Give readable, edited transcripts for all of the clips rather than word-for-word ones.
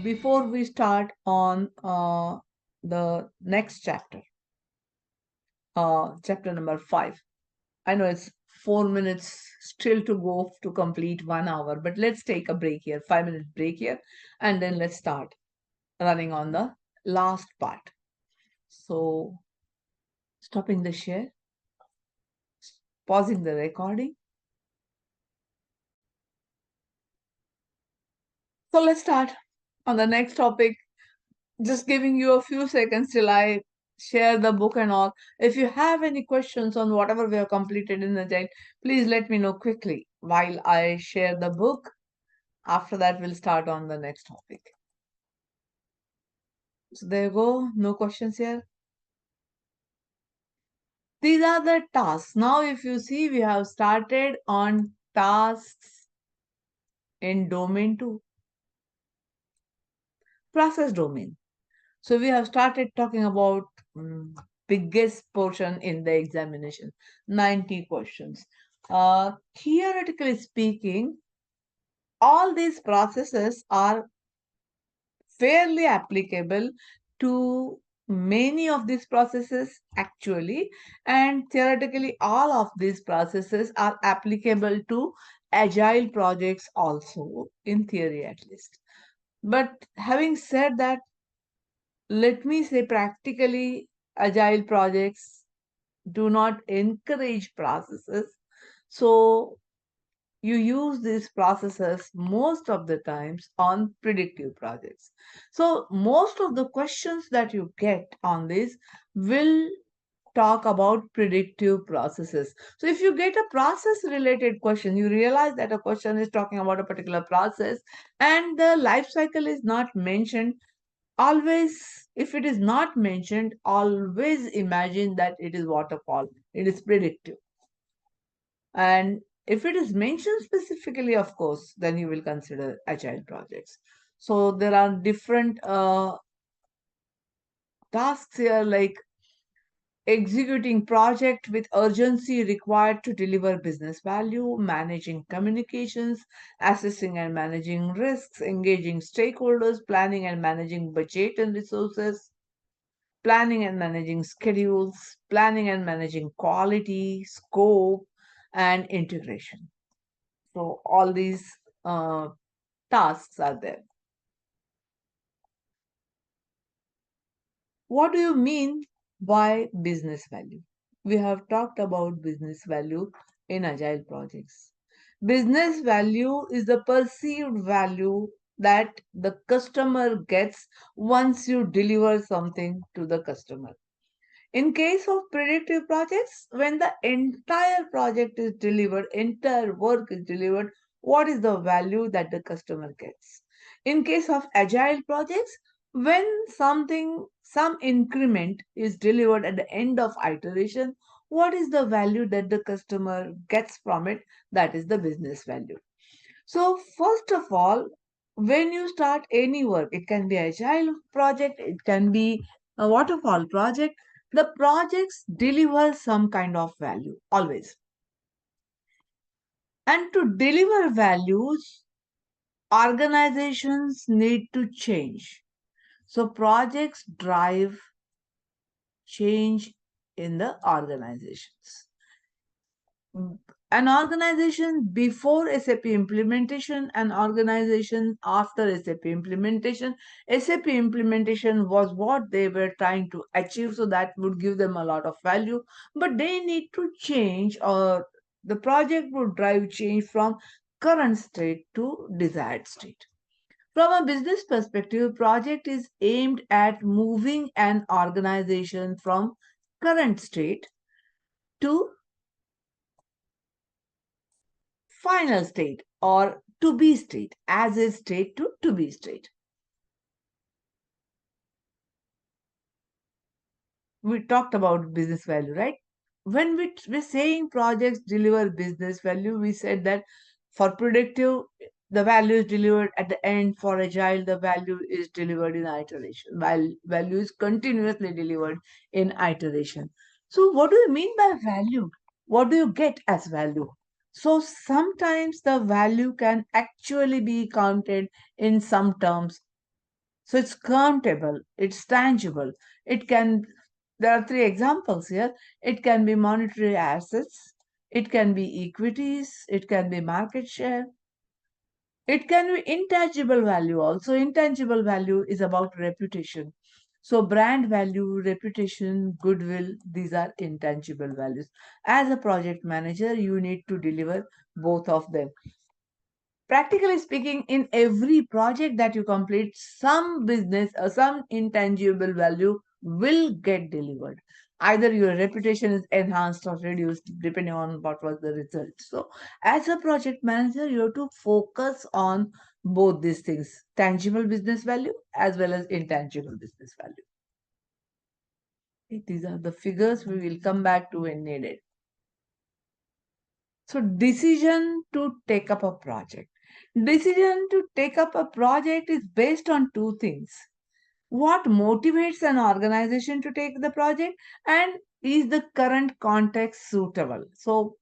before we start on the next chapter, chapter number 5. I know it's 4 minutes still to go to complete 1 hour, but let's take a break here, 5 minute break here, and then let's start running on the last part. So, stopping the share, pausing the recording. So, let's start on the next topic. Just giving you a few seconds till I share the book and all. If you have any questions on whatever we have completed in the day, please let me know quickly while I share the book. After that, we'll start on the next topic. So there you go. No questions here. These are the tasks. Now, if you see, we have started on tasks in domain 2, process domain. So we have started talking about biggest portion in the examination, 90 questions. Theoretically speaking, all these processes are fairly applicable to many of these processes actually, and theoretically all of these processes are applicable to agile projects also, in theory at least. But having said that, let me say practically agile projects do not encourage processes. So you use these processes most of the times on predictive projects. So most of the questions that you get on this will talk about predictive processes. So if you get a process related question, you realize that a question is talking about a particular process and the life cycle is not mentioned. Always, if it is not mentioned, always imagine that it is waterfall, it is predictive. And if it is mentioned specifically, of course, then you will consider agile projects. So there are different tasks here, like executing project with urgency required to deliver business value, managing communications, assessing and managing risks, engaging stakeholders, planning and managing budget and resources, planning and managing schedules, planning and managing quality, scope, and integration. So all these uh, tasks are there. What do you mean by business value? We have talked about business value in agile projects. Business value is the perceived value that the customer gets once you deliver something to the customer. In case of predictive projects, when the entire project is delivered, entire work is delivered, what is the value that the customer gets? In case of agile projects, when some increment is delivered at the end of iteration, what is the value that the customer gets from it? That is the business value. So, first of all, when you start any work, it can be agile project, it can be a waterfall project, the projects deliver some kind of value always. And to deliver values, organizations need to change. So, projects drive change in the organizations. An organization before SAP implementation, an organization after SAP implementation. SAP implementation was what they were trying to achieve, so that would give them a lot of value. But they need to change, or the project would drive change from current state to desired state. From a business perspective, project is aimed at moving an organization from current state to final state, or to be state, as is state to be state. We talked about business value, right? When we're saying projects deliver business value, we said that for predictive, the value is delivered at the end. For agile, the value is delivered in iteration, while value is continuously delivered in iteration. So what do you mean by value? What do you get as value? So sometimes the value can actually be counted in some terms. So it's countable, it's tangible. It can, there are three examples here. It can be monetary assets, it can be equities, it can be market share, it can be intangible value also. Intangible value is about reputation. So, brand value, reputation, goodwill, these are intangible values. As a project manager, you need to deliver both of them. Practically speaking, in every project that you complete, some business or some intangible value will get delivered. Either your reputation is enhanced or reduced depending on what was the result. So, as a project manager, you have to focus on both these things, tangible business value as well as intangible business value. These are the figures we will come back to when needed. So, decision to take up a project. Decision to take up a project is based on two things. What motivates an organization to take the project, and is the current context suitable? So,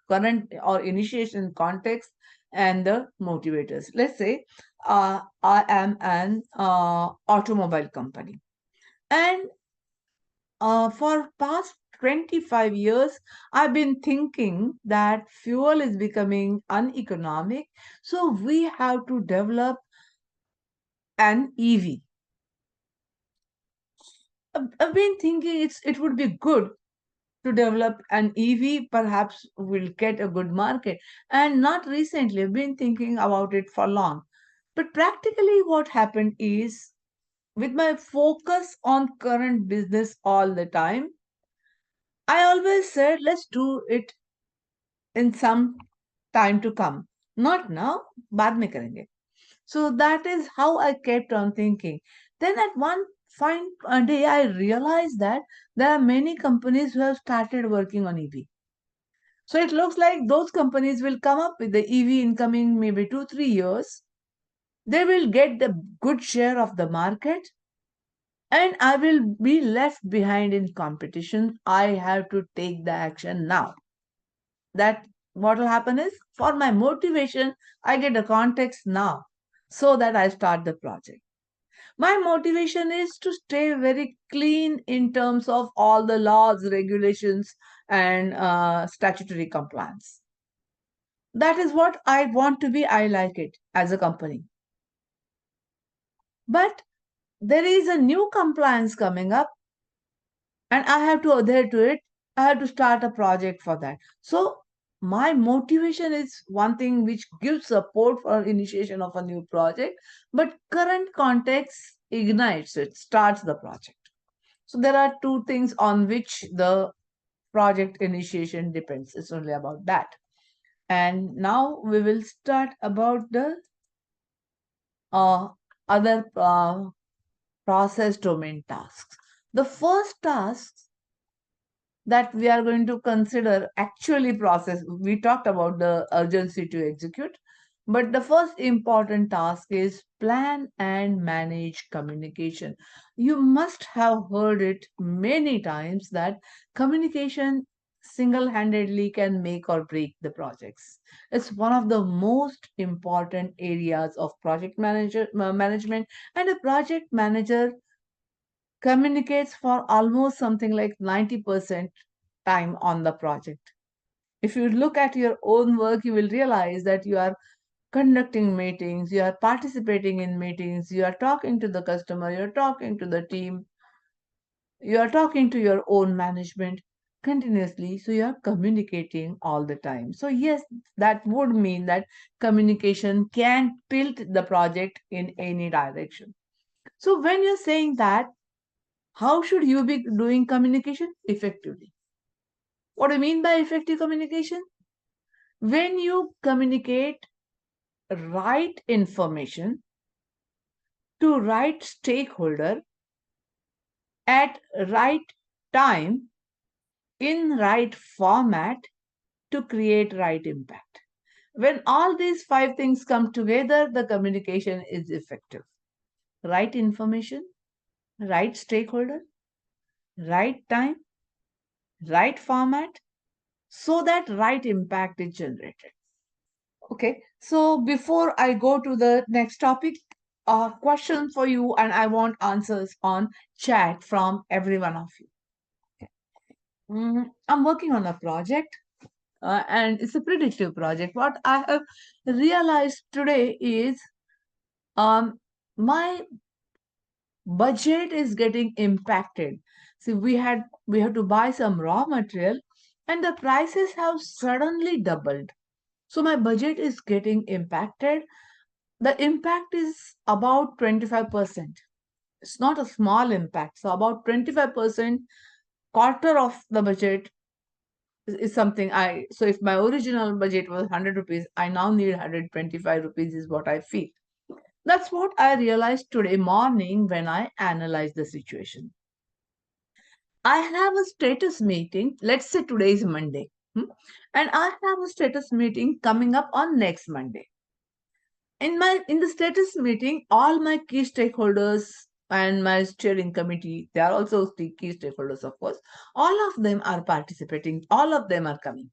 current or initiation context and the motivators. Let's say I am an automobile company, and for past 25 years, I've been thinking that fuel is becoming uneconomic. So we have to develop an EV. I've been thinking it would be good to develop an EV, perhaps we'll get a good market. And not recently, I've been thinking about it for long. But practically, what happened is with my focus on current business all the time, I always said, let's do it in some time to come. Not now, बाद में करेंगे. So that is how I kept on thinking. Then at one fine day, I realized that there are many companies who have started working on EV. So it looks like those companies will come up with the EV in coming maybe 2, 3 years. They will get the good share of the market, and I will be left behind in competition. I have to take the action now. That what will happen is, for my motivation, I get a context now so that I start the project. My motivation is to stay very clean in terms of all the laws, regulations, and statutory compliance. That is what I want to be. I like it as a company. But there is a new compliance coming up, and I have to adhere to it. I have to start a project for that. So my motivation is one thing which gives support for initiation of a new project, but current context ignites it, starts the project. So there are two things on which the project initiation depends. It's only about that. And now we will start about the other process domain tasks. The first task that we are going to consider actually process, we talked about the urgency to execute, but the first important task is plan and manage communication. You must have heard it many times that communication single-handedly can make or break the projects. It's one of the most important areas of management, and a project manager communicates for almost something like 90% time on the project. If you look at your own work, you will realize that you are conducting meetings, you are participating in meetings, you are talking to the customer, you are talking to the team, you are talking to your own management continuously. So you are communicating all the time. So, yes, that would mean that communication can tilt the project in any direction. So, when you're saying that, how should you be doing communication effectively? What do you mean by effective communication? When you communicate right information to right stakeholder at right time in right format to create right impact. When all these five things come together, the communication is effective. Right information, right stakeholder, right time, right format, so that right impact is generated. Okay, so before I go to the next topic, a question for you, and I want answers on chat from every one of you. I'm working on a project, and it's a predictive project. What I have realized today is um, my budget is getting impacted. See, we have to buy some raw material, and the prices have suddenly doubled. So my budget is getting impacted. The impact is about 25%. It's not a small impact. So about 25%, quarter of the budget is something so if my original budget was 100 rupees, I now need 125 rupees is what I feel. That's what I realized today morning when I analyzed the situation. I have a status meeting. Let's say today is Monday. And I have a status meeting coming up on next Monday. In the status meeting, all my key stakeholders and my steering committee, they are also the key stakeholders, of course. All of them are participating, all of them are coming.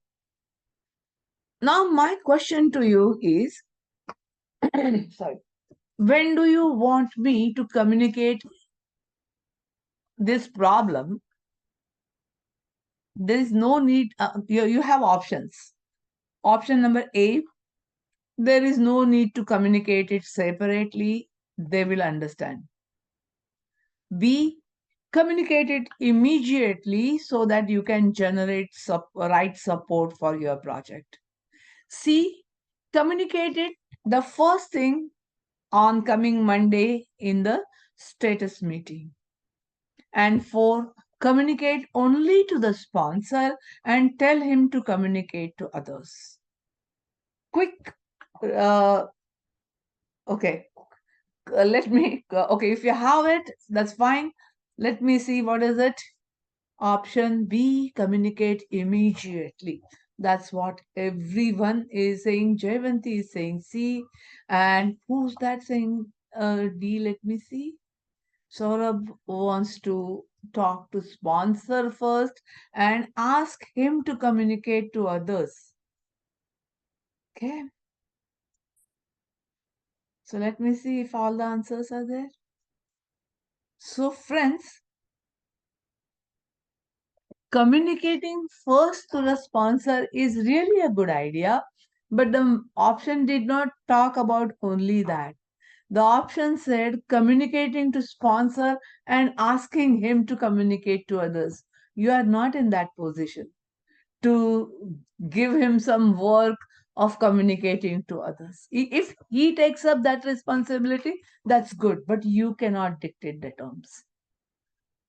Now, my question to you is sorry, when do you want me to communicate this problem? There is no need, you have options. Option number A, there is no need to communicate it separately, they will understand. B, communicate it immediately so that you can generate right support for your project. C, communicate it the first thing on coming Monday in the status meeting. And 4, communicate only to the sponsor and tell him to communicate to others. Quick, okay, let me, okay, if you have it, that's fine. Let me see, what is it? Option B, communicate immediately. That's what everyone is saying. Jayanti is saying C. And who's that saying D? Let me see. Saurabh wants to talk to sponsor first and ask him to communicate to others. Okay. So let me see if all the answers are there. So friends, communicating first to the sponsor is really a good idea, but the option did not talk about only that. The option said communicating to sponsor and asking him to communicate to others. You are not in that position to give him some work of communicating to others. If he takes up that responsibility, that's good, but you cannot dictate the terms.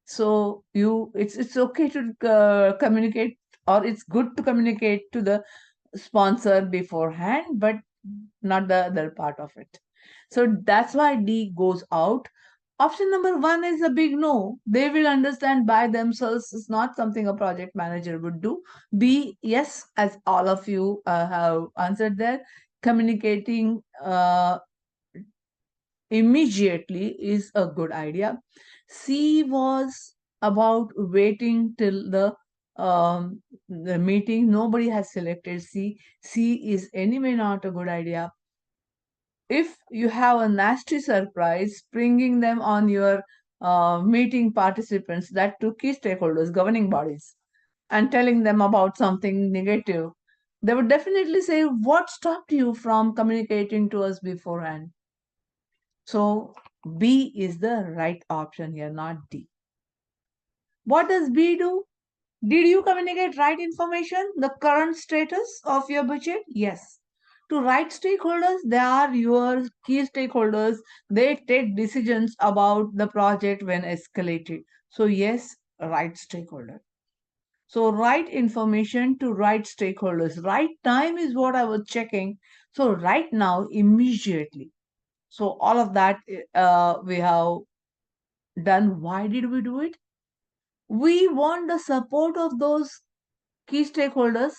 So it's okay to communicate, or it's good to communicate to the sponsor beforehand, but not the other part of it. So that's why D goes out. Option number 1 is a big no. They will understand by themselves. It's not something a project manager would do. B, yes, as all of you have answered there, communicating immediately is a good idea. C was about waiting till the meeting. Nobody has selected C. C is anyway not a good idea. If you have a nasty surprise, bringing them on your meeting participants, that to key stakeholders, governing bodies, and telling them about something negative, they would definitely say, what stopped you from communicating to us beforehand? So B is the right option here, not D. What does B do? Did you communicate right information, the current status of your budget? Yes. To right stakeholders, they are your key stakeholders. They take decisions about the project when escalated. So yes, right stakeholder. So right information to right stakeholders. Right time is what I was checking. So right now, immediately. So all of that we have done. Why did we do it? We want the support of those key stakeholders.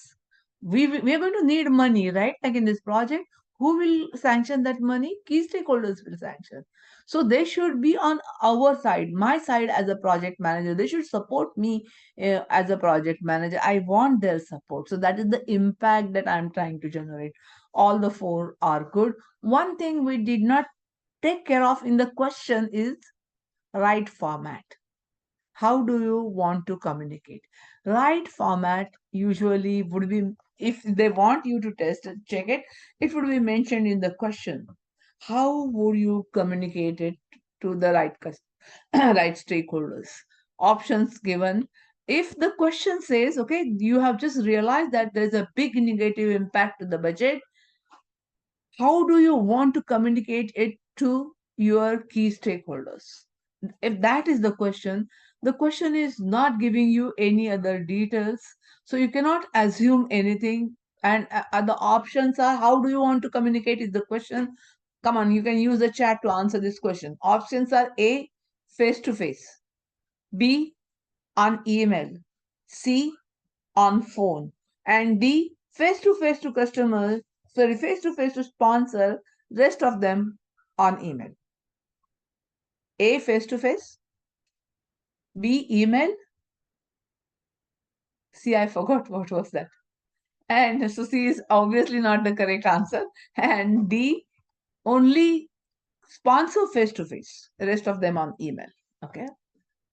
We are going to need money, right? Like in this project, who will sanction that money? Key stakeholders will sanction. So they should be on our side, my side as a project manager. They should support me as a project manager. I want their support. So that is the impact that I'm trying to generate. All the 4 are good. One thing we did not take care of in the question is right format. How do you want to communicate? Right format usually would be, if they want you to test it, check it, it would be mentioned in the question. How would you communicate it to the right stakeholders? Options given. If the question says, okay, you have just realized that there's a big negative impact to the budget, how do you want to communicate it to your key stakeholders? If that is the question is not giving you any other details, so you cannot assume anything. And the options are, how do you want to communicate is the question. Come on, you can use the chat to answer this question. Options are: A, face to face; B, on email; C, on phone; and D, face to customer, sorry, face to sponsor, rest of them on email. A, face to face; B, email; C, I forgot what was that. And so C is obviously not the correct answer. And D, only sponsor face to face, the rest of them on email. Okay.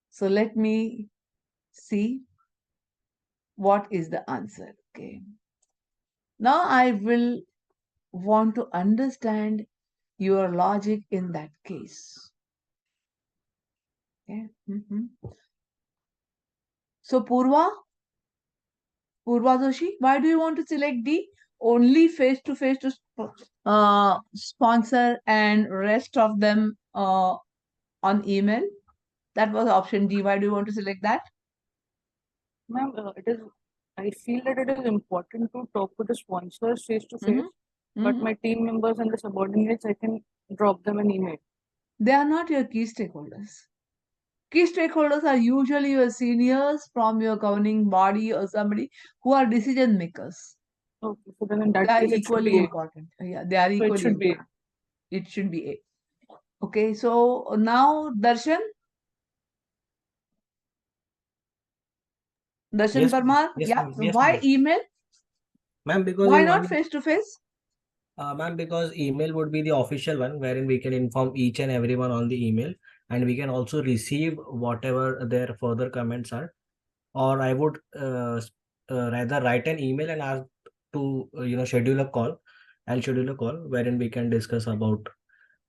So let me see what is the answer. Okay. Now I will want to understand your logic in that case. Okay. So Purva Doshi, why do you want to select D? Only face to face to sponsor and rest of them on email. That was option D. Why do you want to select that? Ma'am, I feel that it is important to talk to the sponsors face to face, but my team members and the subordinates, I can drop them an email. They are not your key stakeholders. Key stakeholders are usually your seniors from your governing body or somebody who are decision makers. Okay, so then in They that are case, it should equally be A. important. Yeah, they are So it equally should be A. important. It should be A. Okay, so now Darshan Yes, ma'am. Parmar, Yes, yeah. ma'am. So Yes, why ma'am. email? Ma'am, because Why in not one, face to face? ma'am, because email would be the official one wherein we can inform each and everyone on the email, and we can also receive whatever their further comments are. Or I would rather write an email and ask to schedule a call. I'll schedule a call wherein we can discuss about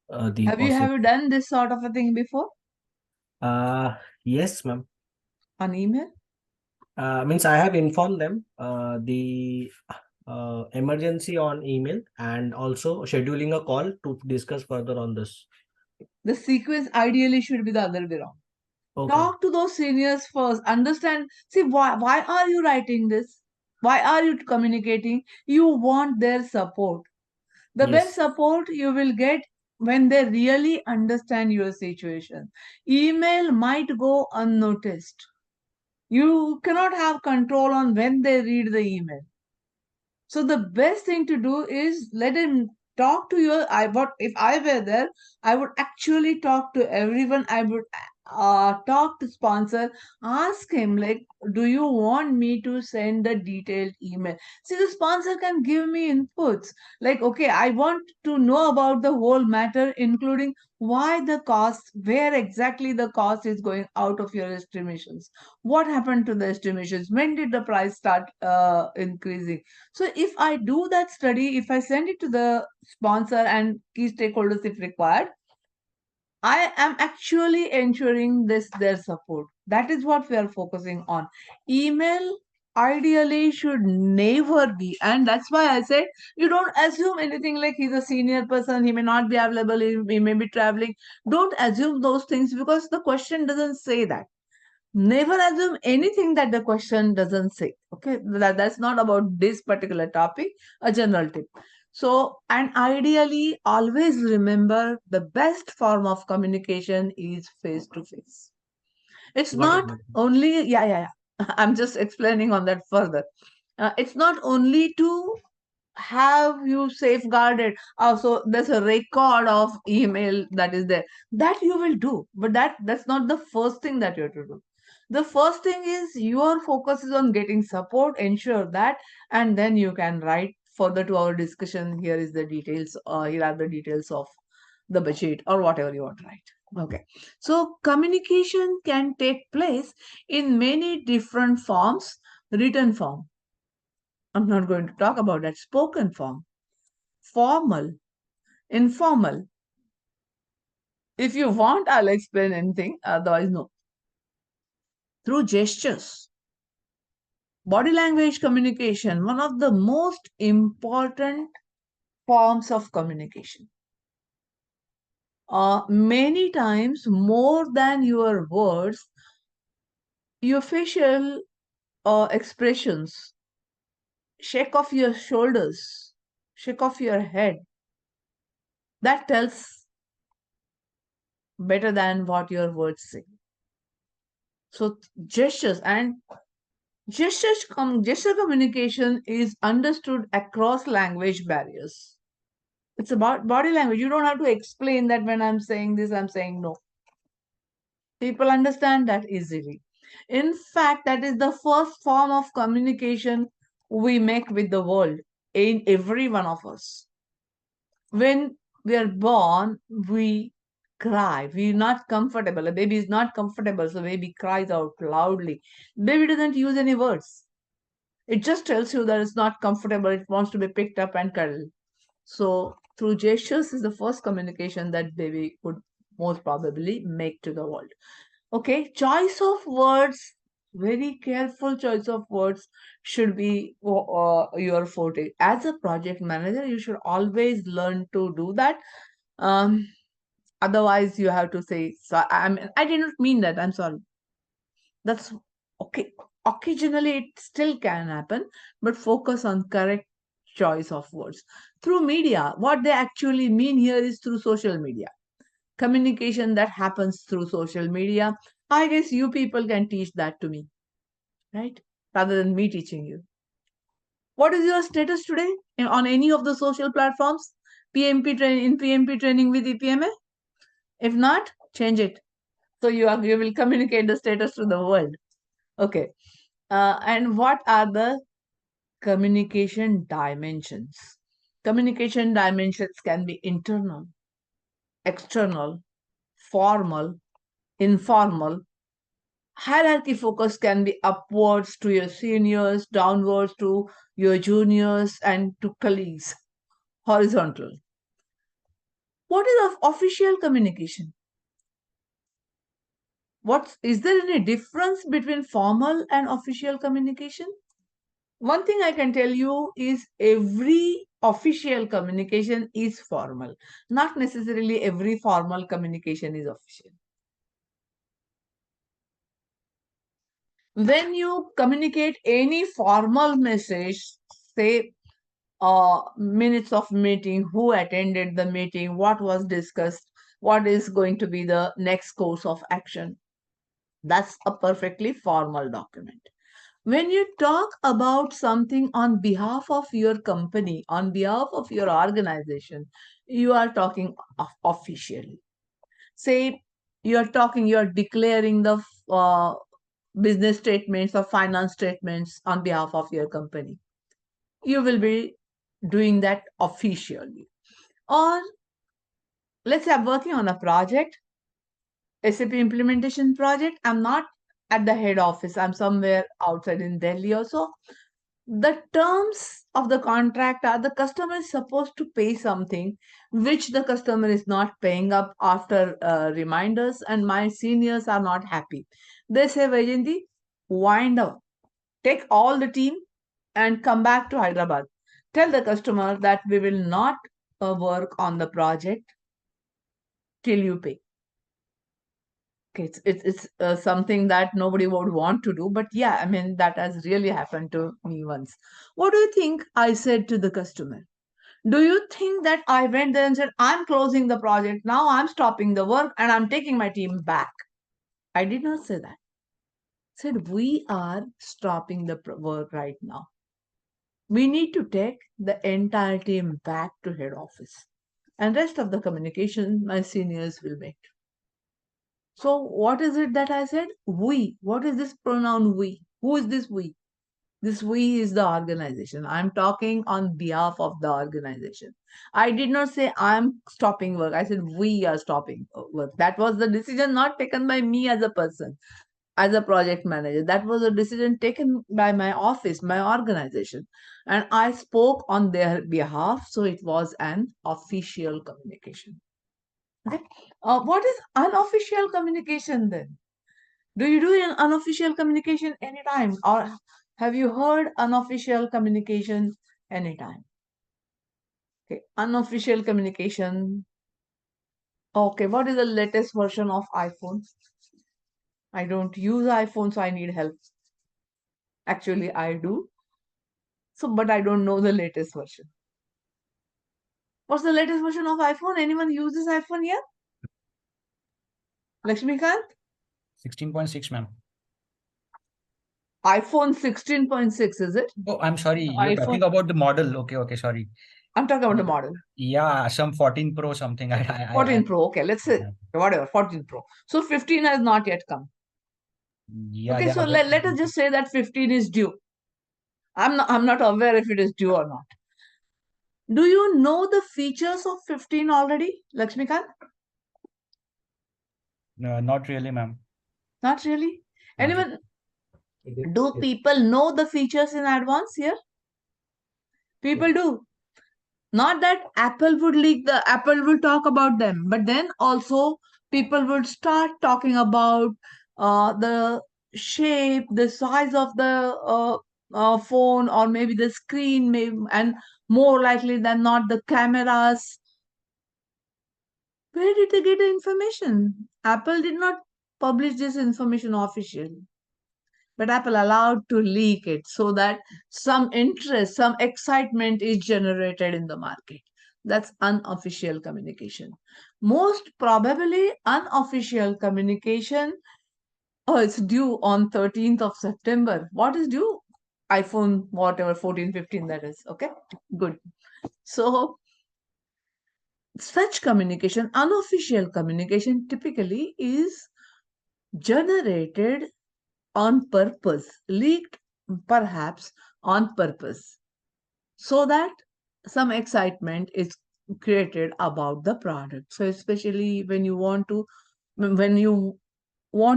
the Have possible. you done this sort of a thing before Uh, yes, ma'am. on email? Means I have informed them the emergency on email and also scheduling a call to discuss further on this. The sequence ideally should be the other way around. Okay. Talk to those seniors first. Understand. See, why are you writing this? Why are you communicating? You want their support. The best Yes. support you will get when they really understand your situation. Email might go unnoticed. You cannot have control on when they read the email. So the best thing to do is let him talk to your. I what if I were there? I would actually talk to everyone. I would talk to sponsor. Ask him like, do you want me to send a detailed email? See, the sponsor can give me inputs. Like, okay, I want to know about the whole matter, including why the cost, where exactly the cost is going out of your estimations. What happened to the estimations? When did the price start increasing? So if I do that study, if I send it to the sponsor and key stakeholders if required, I am actually ensuring this their support. That is what we are focusing on. Email ideally should never be, and that's why I said you don't assume anything like he's a senior person, he may not be available, he may be traveling. Don't assume those things because the question doesn't say that. Never assume anything that the question doesn't say. Okay, that's not about this particular topic, a general tip. So, and ideally, always remember the best form of communication is face to face. It's Got it, not ma'am. only, I'm just explaining on that further. It's not only to have you safeguarded. Also, there's a record of email that is there that you will do, but that's not the first thing that you have to do. The first thing is your focus is on getting support, ensure that, and then you can write further to our discussion. Here is the details. Here are the details of the budget or whatever you want to write. Okay. So communication can take place in many different forms. Written form, I'm not going to talk about that. Spoken form, formal, informal. If you want, I'll explain anything. Otherwise, no. Through gestures, body language communication, one of the most important forms of communication. Many times, more than your words, your facial expressions, shake off your shoulders, shake off your head, that tells better than what your words say. So gestures and gesture communication is understood across language barriers. It's about body language. You don't have to explain that when I'm saying this, I'm saying no. People understand that easily. In fact, that is the first form of communication we make with the world in every one of us. When we are born, we cry. We're not comfortable. A baby is not comfortable, so baby cries out loudly. Baby doesn't use any words. It just tells you that it's not comfortable. It wants to be picked up and cuddled. So through gestures is the first communication that baby would most probably make to the world. Okay, choice of words, very careful choice of words should be your forte. As a project manager, you should always learn to do that. Um, Otherwise, you have to say, so, I didn't mean that. I'm sorry. That's okay. Occasionally, it still can happen, but focus on correct choice of words. Through media, what they actually mean here is through social media. Communication that happens through social media. I guess you people can teach that to me, right? Rather than me teaching you. What is your status today on any of the social platforms? PMP training with EPMA? If not, change it. So you will communicate the status to the world. Okay. And what are the communication dimensions? Communication dimensions can be internal, external, formal, informal. Hierarchy focus can be upwards to your seniors, downwards to your juniors, and to colleagues. Horizontal. What is official communication? Is there any difference between formal and official communication? One thing I can tell you is every official communication is formal. Not necessarily every formal communication is official. When you communicate any formal message, say minutes of meeting, who attended the meeting, what was discussed, what is going to be the next course of action, that's a perfectly formal document. When you talk about something on behalf of your company, on behalf of your organization, you are talking officially. Say you're declaring the business statements or finance statements on behalf of your company. You will be doing that officially. Or let's say I'm working on a project, SAP implementation project. I'm not at the head office, I'm somewhere outside in Delhi also. The terms of the contract are the customer is supposed to pay something which the customer is not paying up after reminders, and my seniors are not happy. They say, Vajanti, wind up, take all the team and come back to Hyderabad. Tell the customer that we will not work on the project till you pay. Okay, it's something that nobody would want to do, but yeah, I mean that has really happened to me once. What do you think I said to the customer? Do you think that I went there and said, I'm closing the project now, I'm stopping the work, and I'm taking my team back? I did not say that. I said we are stopping the work right now. We need to take the entire team back to head office, and rest of the communication my seniors will make. So what is it that I said? We. What is this pronoun we? Who is this we? This we is the organization. I'm talking on behalf of the organization. I did not say I'm stopping work. I said we are stopping work. That was the decision not taken by me as a person, as a project manager. That was a decision taken by my office, my organization. And I spoke on their behalf. So it was an official communication. Okay. What is unofficial communication then? Do you do an unofficial communication anytime? Or have you heard unofficial communication anytime? Okay, unofficial communication. Okay, what is the latest version of iPhone? I don't use iPhone, so I need help. Actually, I do. So, but I don't know the latest version. What's the latest version of iPhone? Anyone uses iPhone here? Lakshmikant? 16.6, ma'am. iPhone 16.6, is it? Oh, I'm sorry. You're talking iPhone. about the model. Okay, sorry. I'm talking about the model. Yeah, some 14 Pro something. 14 Pro. Okay, let's say whatever, 14 Pro. So 15 has not yet come. Yeah, Okay, they so are let us just say that 15 is due. I'm not aware if it is due or not. Do you know the features of 15 already, Lakshmikant? not really, ma'am. Not really. Not really. Anyone, do people know the features in advance here? People do. Not that Apple would leak the, Apple will talk about them, but then also people would start talking about the shape, the size of the phone, or maybe the screen, maybe, and more likely than not, the cameras. Where did they get the information? Apple did not publish this information officially, but Apple allowed to leak it so that some interest, some excitement is generated in the market. That's unofficial communication. Most probably, unofficial communication. Oh, it's due on 13th of September. What is due? iPhone, whatever, 14, 15, that is. Okay, good. So, such communication, unofficial communication, typically is generated on purpose, leaked perhaps on purpose, so that some excitement is created about the product. So, especially when you want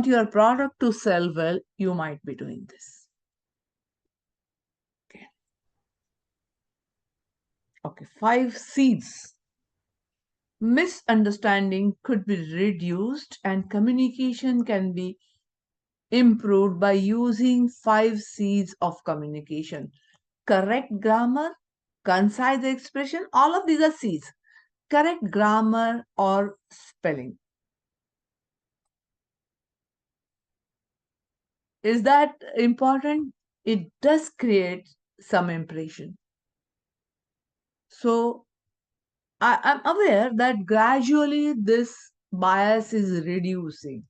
your product to sell well, you might be doing this. Okay. Okay, 5 C's. Misunderstanding could be reduced and communication can be improved by using 5 C's of communication: correct grammar, concise expression, all of these are C's. Correct grammar or spelling. Is that important? It does create some impression. So I'm aware that gradually this bias is reducing.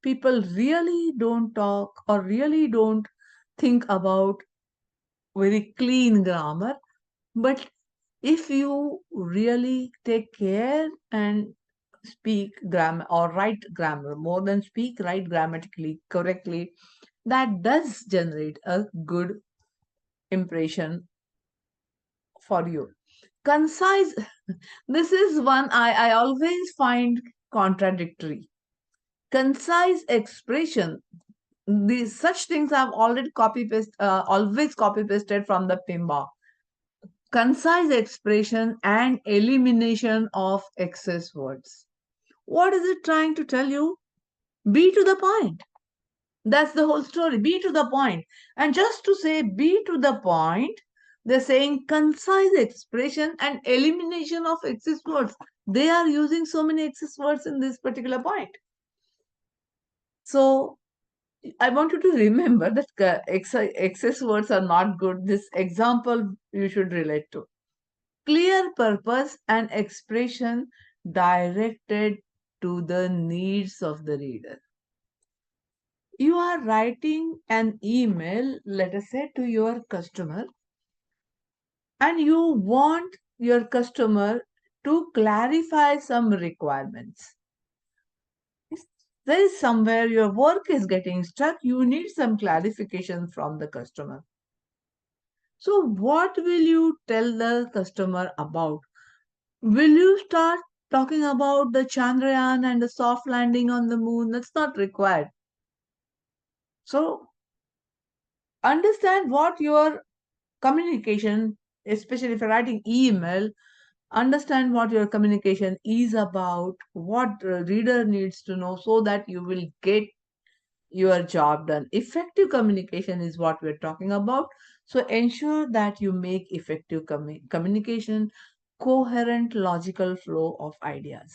People really don't talk or really don't think about very clean grammar, but if you really take care and speak grammar or write grammar, more than speak, write grammatically correctly, that does generate a good impression for you. Concise, this is one I always find contradictory. Concise expression, these such things I've already always copy pasted from the PIMBA. Concise expression and elimination of excess words. What is it trying to tell you? Be to the point. That's the whole story. Be to the point. And just to say be to the point, they're saying concise expression and elimination of excess words. They are using so many excess words in this particular point. So I want you to remember that excess words are not good. This example you should relate to. Clear purpose and expression directed to the needs of the reader. You are writing an email, let us say, to your customer, and you want your customer to clarify some requirements. If there is somewhere your work is getting stuck, you need some clarification from the customer. So, what will you tell the customer about? Will you start talking about the Chandrayaan and the soft landing on the moon? That's not required. So, understand what your communication, especially if you're writing email, understand what your communication is about, what the reader needs to know so that you will get your job done. Effective communication is what we're talking about. So ensure that you make effective communication coherent, logical flow of ideas,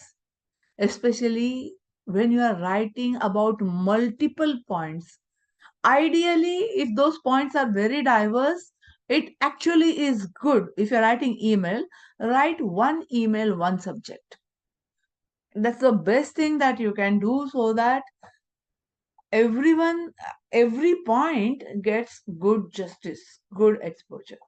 especially when you are writing about multiple points. Ideally, if those points are very diverse, it actually is good. If you're writing email, write one email, one subject. That's the best thing that you can do so that everyone, every point gets good justice, good exposure.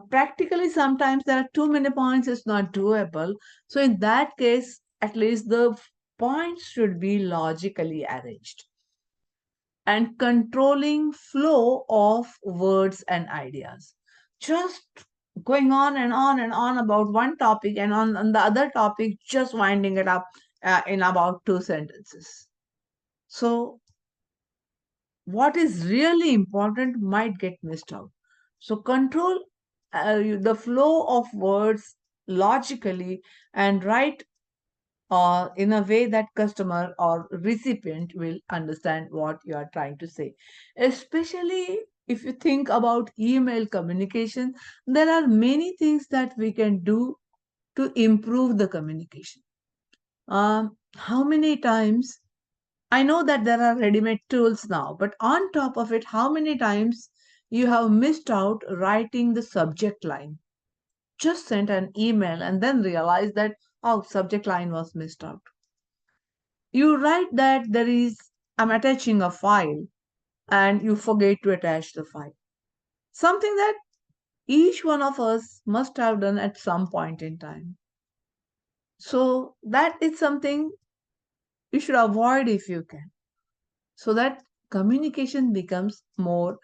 Practically, sometimes there are too many points, it's not doable. So, in that case, at least the points should be logically arranged and controlling flow of words and ideas. Just going on and on and on about one topic and on the other topic, just winding it up in about two sentences. So, what is really important might get missed out. So, control the flow of words logically and write in a way that customer or recipient will understand what you are trying to say. Especially if you think about email communication, there are many things that we can do to improve the communication. How many times I know that there are ready-made tools now, but on top of it, how many times you have missed out writing the subject line? Just sent an email and then realized that, oh, subject line was missed out. You write that I'm attaching a file and you forget to attach the file. Something that each one of us must have done at some point in time. So that is something you should avoid if you can, so that communication becomes more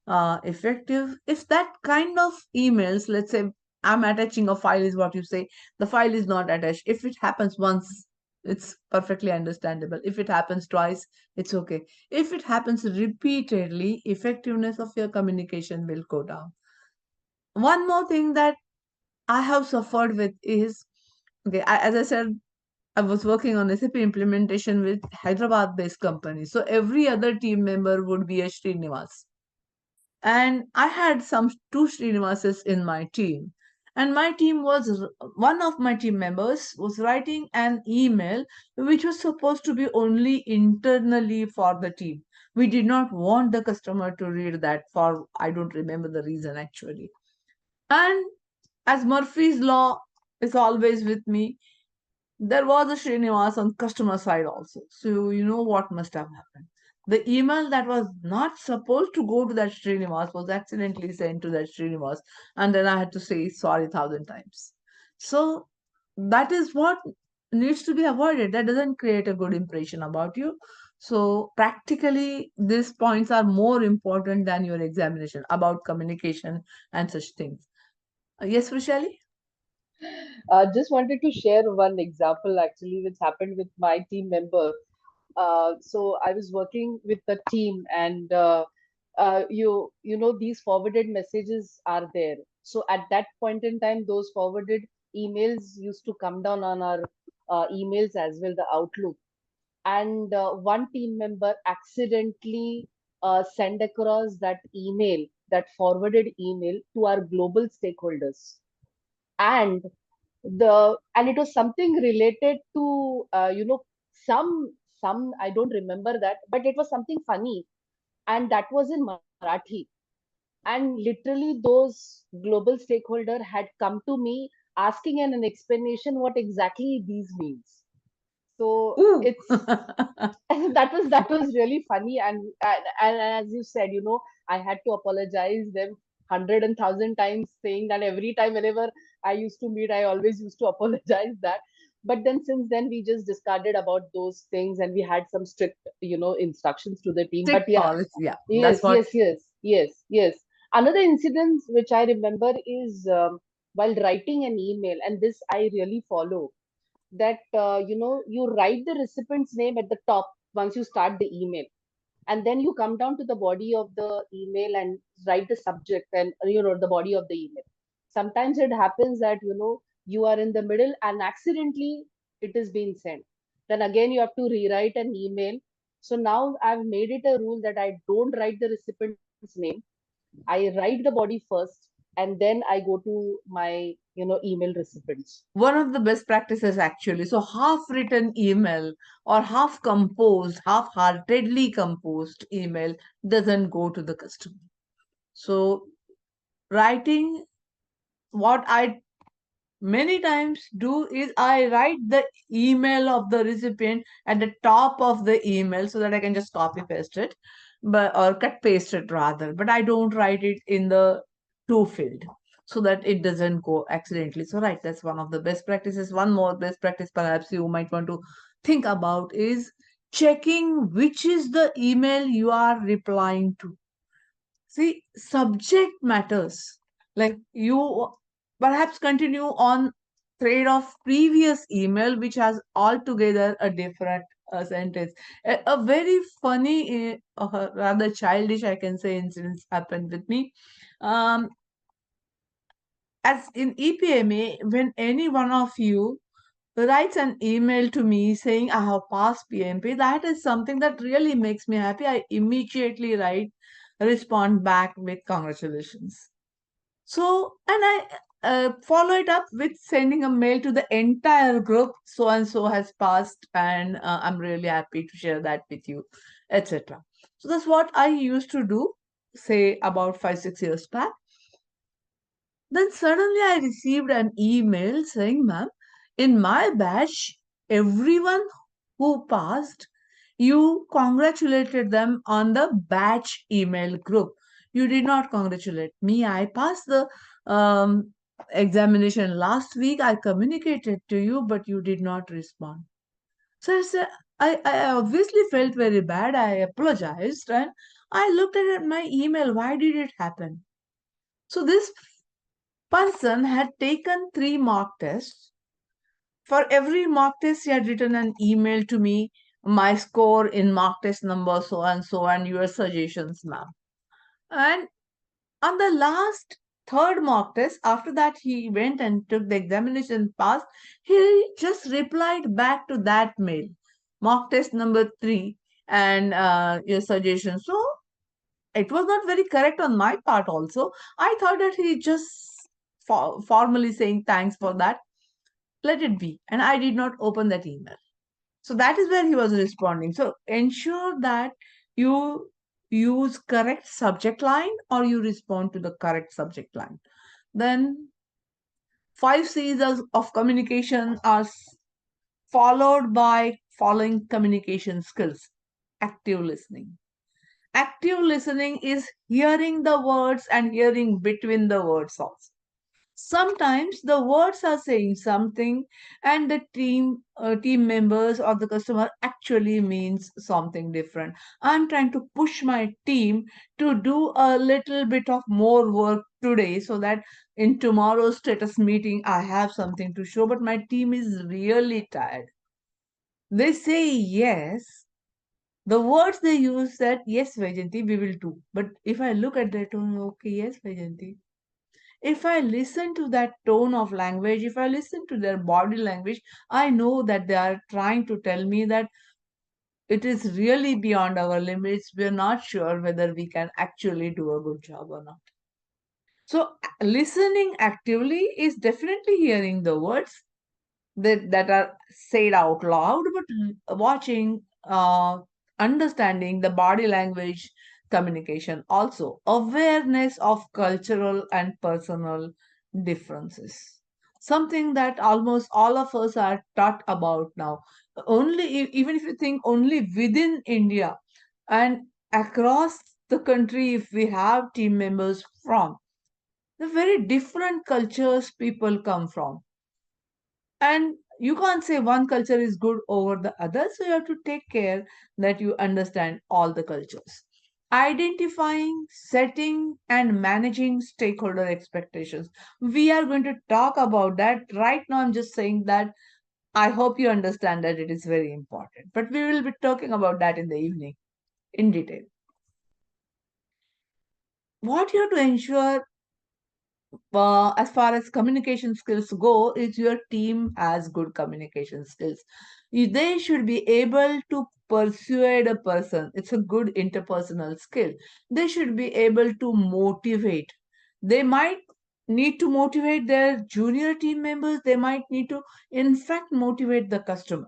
effective. If that kind of emails, let's say I'm attaching a file, is what you say, the file is not attached. If it happens once, it's perfectly understandable. If it happens twice, it's okay. If it happens repeatedly, effectiveness of your communication will go down. One more thing that I have suffered with is, okay, as I said, I was working on SAP implementation with Hyderabad based company. So every other team member would be a Srinivas. And I had some two Srinivases in my team. And my team was, one of my team members was writing an email which was supposed to be only internally for the team. We did not want the customer to read that for, I don't remember the reason actually. And as Murphy's Law is always with me, there was a Srinivas on customer side also. So you know what must have happened. The email that was not supposed to go to that Srinivas was accidentally sent to that Srinivas, and then I had to say sorry 1,000 times. So that is what needs to be avoided. That doesn't create a good impression about you. So practically, these points are more important than your examination about communication and such things. Yes, Vishali? Just wanted to share one example actually, which happened with my team member. So I was working with the team, and you know these forwarded messages are there. So at that point in time, those forwarded emails used to come down on our emails as well, the Outlook. And one team member accidentally sent across that email, that forwarded email, to our global stakeholders. And and it was something related to some, I don't remember that, but it was something funny, and that was in Marathi. And literally those global stakeholder had come to me asking an explanation what exactly these means. So Ooh. it's that was really funny. And as you said, I had to apologize them 100 and 1,000 times, saying that every time whenever I used to meet, I always used to apologize that. But then since then we just discarded about those things, and we had some strict instructions to the team. But Strict yeah, policy. Yeah, that's yes, what. yes, yes, yes, yes. Another incident which I remember is while writing an email, and this I really follow, that you write the recipient's name at the top once you start the email, and then you come down to the body of the email and write the subject and the body of the email. Sometimes it happens that you are in the middle and accidentally it is being sent. Then again you have to rewrite an email. So now I've made it a rule that I don't write the recipient's name. I write the body first, and then I go to my email recipients. One of the best practices actually. So half written email or half composed, half heartedly composed email doesn't go to the customer. So writing, what I many times do is I write the email of the recipient at the top of the email so that I can just copy paste it, but or cut paste it rather. But I don't write it in the to field so that it doesn't go accidentally. So right, that's one of the best practices. One more best practice perhaps you might want to think about is checking which is the email you are replying to. See, subject matters. Like you perhaps continue on thread of previous email, which has altogether a different sentence. A very funny, rather childish, I can say, incidents happened with me. Um, as in EPMA, when any one of you writes an email to me saying I have passed PMP, that is something that really makes me happy. I immediately respond back with congratulations. So, and I follow it up with sending a mail to the entire group. So and so has passed, and I'm really happy to share that with you, etc. So that's what I used to do, say about 5, 6 years back. Then suddenly I received an email saying, ma'am, in my batch, everyone who passed, you congratulated them on the batch email group. You did not congratulate me. I passed the examination last week. I communicated to you, but you did not respond. So I said, I obviously felt very bad. I apologized and I looked at my email. Why did it happen? So this person had taken 3 mock tests. For every mock test, he had written an email to me, my score in mock test number so, and your suggestions, ma'am. And on the last third mock test, after that, he went and took the examination, passed. He just replied back to that mail, mock test number 3, and your suggestions. So it was not very correct on my part also. I thought that he just formally saying thanks for that. Let it be. And I did not open that email. So that is where he was responding. So ensure that you use correct subject line or you respond to the correct subject line. Then 5 C's of communication are followed by following communication skills. Active listening. Active listening is hearing the words and hearing between the words also. Sometimes the words are saying something and the team members or the customer actually means something different. I'm trying to push my team to do a little bit of more work today so that in tomorrow's status meeting I have something to show, but my team is really tired. They say yes. The words they use that yes, Vajanti, we will do. But if I look at their tone, okay, yes, Vajanti. If I listen to that tone of language, if I listen to their body language, I know that they are trying to tell me that it is really beyond our limits. We're not sure whether we can actually do a good job or not. So, listening actively is definitely hearing the words that are said out loud, but watching, understanding the body language communication, also awareness of cultural and personal differences. Something that almost all of us are taught about now. Even if you think only within India and across the country, if we have team members from the very different cultures people come from, and you can't say one culture is good over the other, so you have to take care that you understand all the cultures. identifying, setting, and managing stakeholder expectations. We are going to talk about that. Right now, I'm just saying that I hope you understand that it is very important. But we will be talking about that in the evening in detail. What you have to ensure as far as communication skills go is your team has good communication skills. They should be able to persuade a person. It's a good interpersonal skill. They should be able to motivate. They might need to motivate their junior team members. They might need to, in fact, motivate the customer.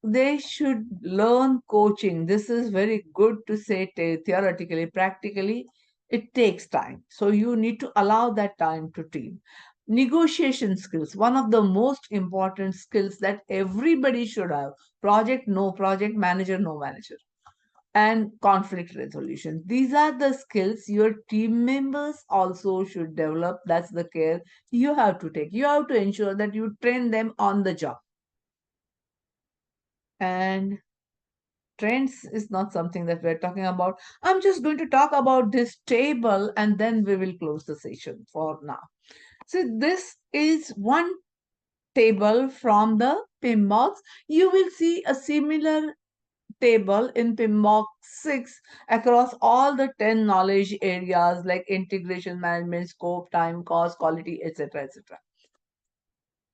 They should learn coaching. This is very good to say theoretically. Practically, it takes time. So you need to allow that time to team. Negotiation skills, one of the most important skills that everybody should have. Project, no project, manager, no manager. And conflict resolution. These are the skills your team members also should develop. That's the care you have to take. You have to ensure that you train them on the job. And trends is not something that we're talking about. I'm just going to talk about this table and then we will close the session for now. So this is one table from the PMBOK. You will see a similar table in PMBOK 6 across all the 10 knowledge areas like integration management, scope, time, cost, quality, etc. etc.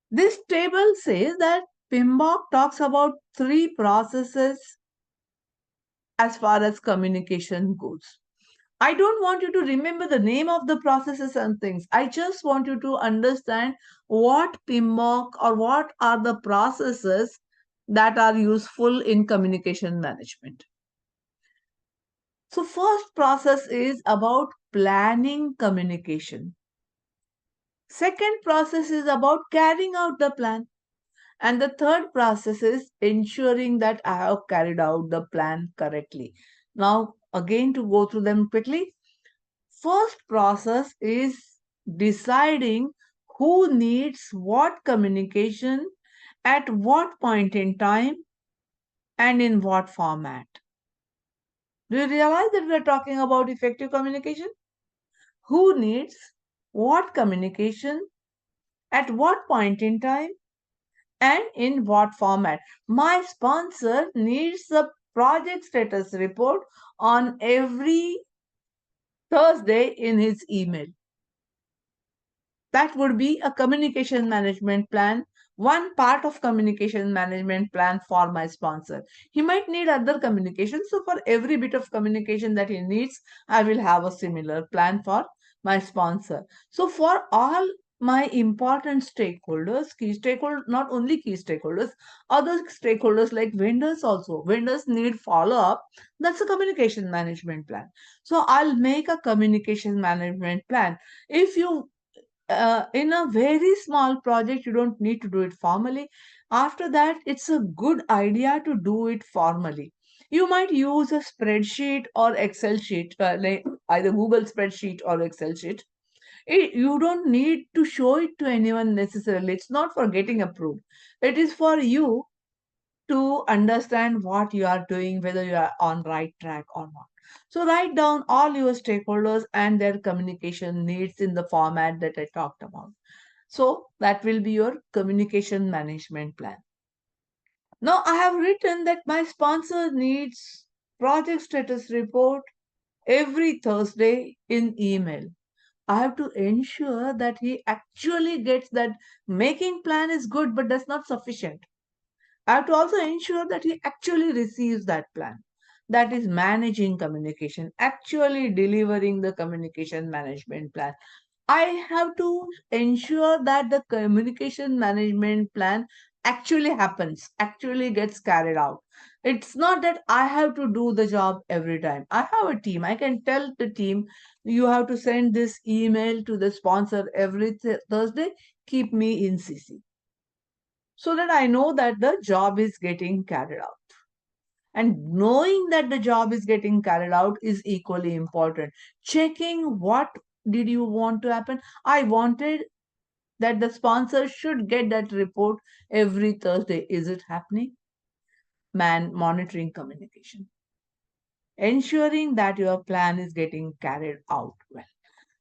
This table says that PMBOK talks about 3 processes as far as communication goes. I don't want you to remember the name of the processes and things. I just want you to understand what PMBOK or what are the processes that are useful in communication management. So first process is about planning communication. Second process is about carrying out the plan. And the third process is ensuring that I have carried out the plan correctly. Now, again, to go through them quickly. First process is deciding who needs what communication at what point in time and in what format. Do you realize that we are talking about effective communication? Who needs what communication at what point in time and in what format. My sponsor needs a project status report on every Thursday in his email. That would be a communication management plan, one part of communication management plan for my sponsor. He might need other communication. So for every bit of communication that he needs, I will have a similar plan for my sponsor. So for all my important stakeholders, key stakeholders, not only key stakeholders, other stakeholders like vendors also. Vendors need follow-up. That's a communication management plan. So I'll make a communication management plan. If you in a very small project, you don't need to do it formally. After that, it's a good idea to do it formally. You might use a spreadsheet or Excel sheet, like either Google spreadsheet or Excel sheet. You don't need to show it to anyone necessarily. It's not for getting approved. It is for you to understand what you are doing, whether you are on right track or not. So write down all your stakeholders and their communication needs in the format that I talked about. So that will be your communication management plan. Now I have written that my sponsor needs project status report every Thursday in email. I have to ensure that he actually gets that. Making plan is good, but that's not sufficient. I have to also ensure that he actually receives that plan. That is managing communication, actually delivering the communication management plan. I have to ensure that the communication management plan actually happens, actually gets carried out. It's not that I have to do the job every time. I have a team. I can tell the team, you have to send this email to the sponsor every Thursday. Keep me in CC so that I know that the job is getting carried out. And knowing that the job is getting carried out is equally important. Checking what did you want to happen? I wanted that the sponsor should get that report every Thursday. Is it happening? Monitoring communication. ensuring that your plan is getting carried out well.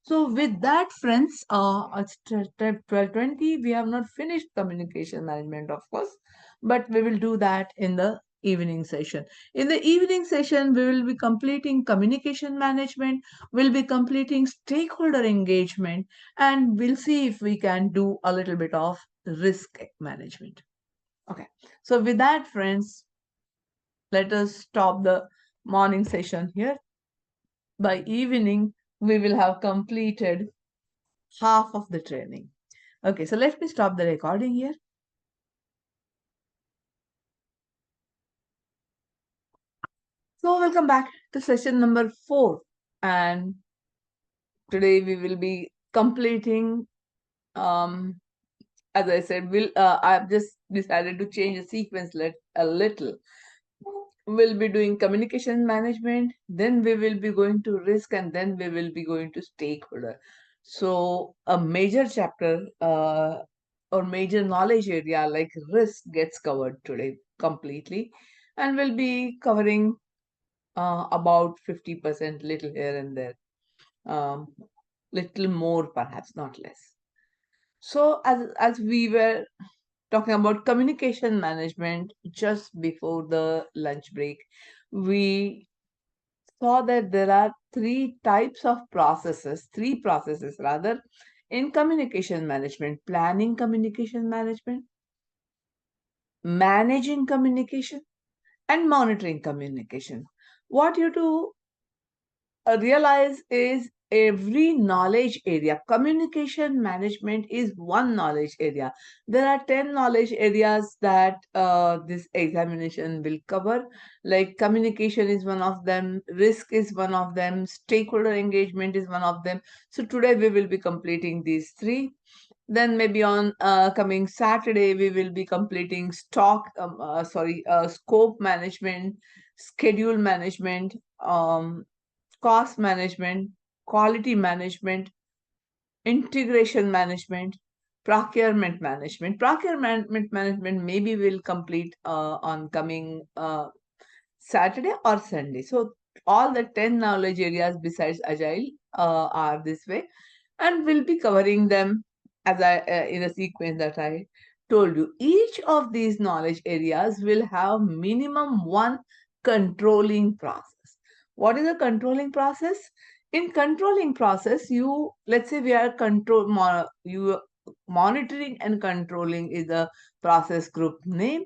So with that, friends, it's 12:20. We have not finished communication management, of course, but we will do that in the evening session. In the evening session, we will be completing communication management, we'll be completing stakeholder engagement, and we'll see if we can do a little bit of risk management. Okay, so with that, friends, let us stop the morning session here. By evening, we will have completed half of the training. Okay, so let me stop the recording here. So welcome back to session number 4, and today we will be completing, as I said, I've just decided to change the sequence a little. We'll be doing communication management, then we will be going to risk, and then we will be going to stakeholder. So a major chapter or major knowledge area like risk gets covered today completely, and we'll be covering about 50%, little here and there, little more perhaps, not less. So as we were talking about communication management just before the lunch break, we saw that there are three processes rather, in communication management: planning communication management, managing communication, and monitoring communication. What you do realize is every knowledge area, communication management is one knowledge area. There are 10 knowledge areas that this examination will cover, like communication is one of them, risk is one of them, stakeholder engagement is one of them. So today we will be completing these three. Then maybe on coming Saturday we will be completing scope management, schedule management, cost management, quality management, integration management, procurement management. Procurement management maybe will complete on coming Saturday or Sunday. So all the 10 knowledge areas besides Agile are this way, and we'll be covering them as I in a sequence that I told you. Each of these knowledge areas will have minimum one controlling process. What is a controlling process? In controlling process, let's say we are monitoring and controlling is the process group name.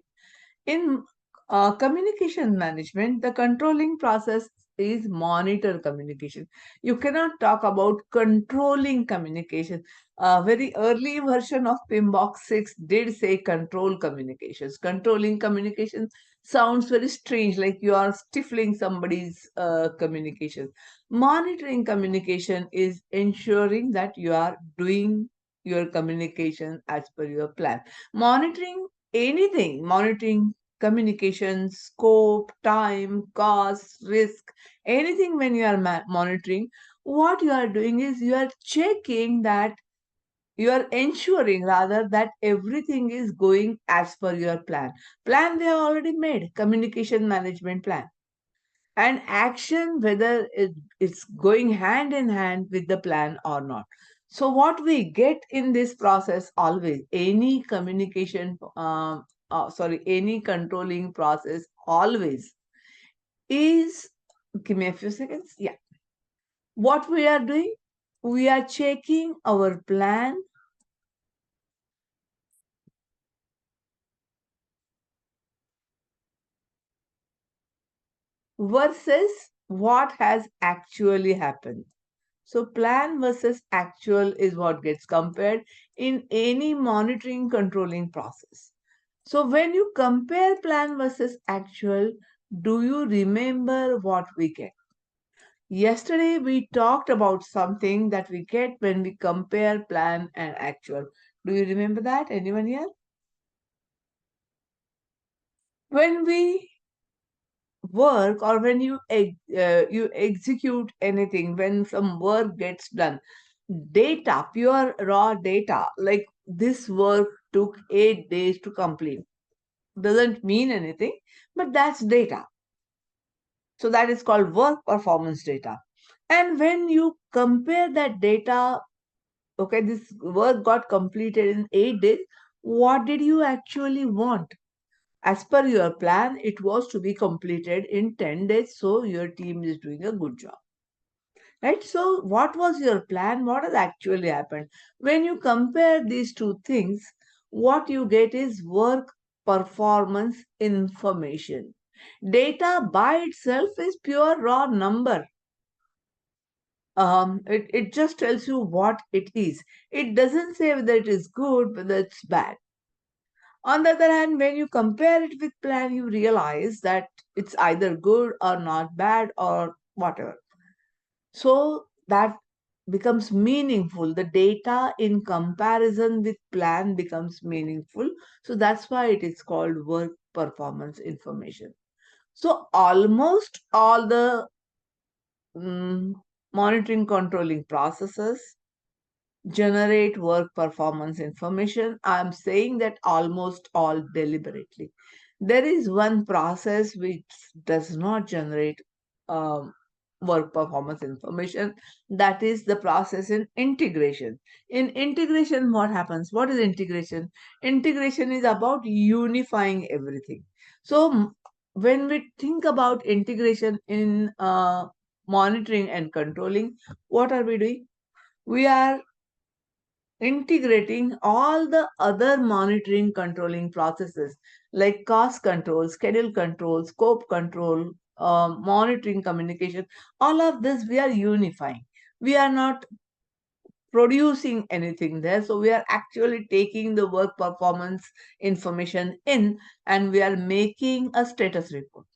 In communication management, the controlling process is monitor communication. You cannot talk about controlling communication. A very early version of PMBOK 6 did say control communications. Controlling communication sounds very strange, like you are stifling somebody's communication. Monitoring communication is ensuring that you are doing your communication as per your plan. Monitoring communication, scope, time, cost, risk, anything. When you are monitoring, what you are doing is you are checking that, you are ensuring rather, that everything is going as per your plan they have already made, communication management plan, and action, whether it's going hand in hand with the plan or not. So what we get in this process always, any any controlling process always is, give me a few seconds. Yeah. What we are doing, we are checking our plan versus what has actually happened. So plan versus actual is what gets compared in any monitoring controlling process. So when you compare plan versus actual, do you remember what we get? Yesterday we talked about something that we get when we compare plan and actual. Do you remember that? Anyone here? When we work, or when you execute anything, when some work gets done, data, pure raw data, like this work took 8 days to complete, doesn't mean anything, but that's data. So that is called work performance data. And when you compare that data, okay, this work got completed in 8 days, what did you actually want? As per your plan, it was to be completed in 10 days, so your team is doing a good job. Right? So, what was your plan? What has actually happened? When you compare these two things, what you get is work performance information. Data by itself is pure raw number. It just tells you what it is. It doesn't say whether it is good, whether it's bad. On the other hand, when you compare it with plan, you realize that it's either good or not bad or whatever. So that becomes meaningful. The data in comparison with plan becomes meaningful. So that's why it is called work performance information. So almost all the monitoring controlling processes generate work performance information. I'm saying that almost all deliberately. There is one process which does not generate um, work performance information. That is the process in integration. In integration, what happens? What is integration? Integration is about unifying everything. So when we think about integration in monitoring and controlling, what are we doing? We are integrating all the other monitoring controlling processes like cost control, schedule control, scope control, monitoring communication. All of this we are unifying. We are not producing anything there. So we are actually taking the work performance information in and we are making a status report.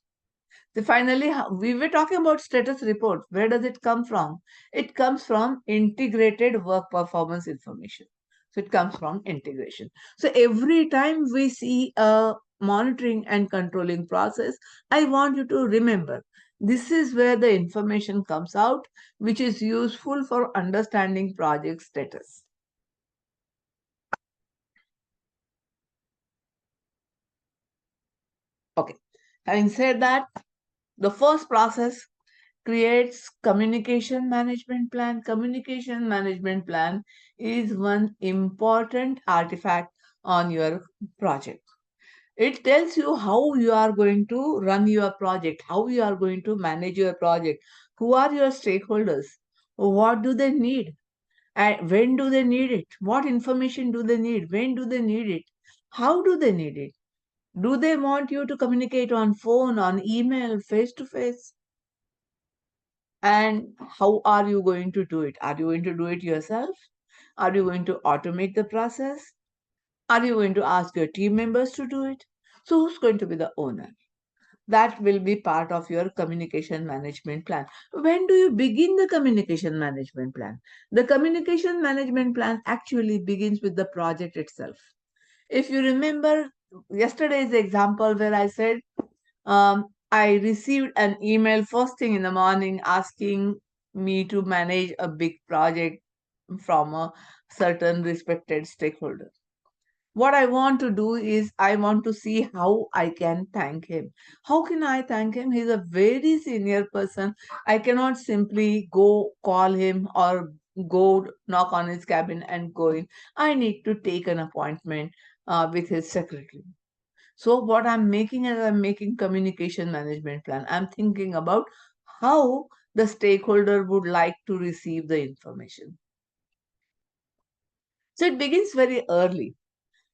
So finally, we were talking about status report. Where does it come from? It comes from integrated work performance information. So it comes from integration. So every time we see a monitoring and controlling process, I want you to remember this is where the information comes out, which is useful for understanding project status. Okay. Having said that, the first process creates communication management plan. Communication management plan is one important artifact on your project. It tells you how you are going to run your project, how you are going to manage your project, who are your stakeholders, what do they need, and when do they need it, what information do they need, when do they need it, how do they need it. Do they want you to communicate on phone, on email, face to face? And how are you going to do it? Are you going to do it yourself? Are you going to automate the process? Are you going to ask your team members to do it? So, who's going to be the owner? That will be part of your communication management plan. When do you begin the communication management plan? The communication management plan actually begins with the project itself. If you remember yesterday's example where I said, I received an email first thing in the morning asking me to manage a big project from a certain respected stakeholder. What I want to do is I want to see how I can thank him. How can I thank him? He's a very senior person. I cannot simply go call him or go knock on his cabin and go in. I need to take an appointment with his secretary. So what I'm making is I'm making communication management plan. I'm thinking about how the stakeholder would like to receive the information. So it begins very early.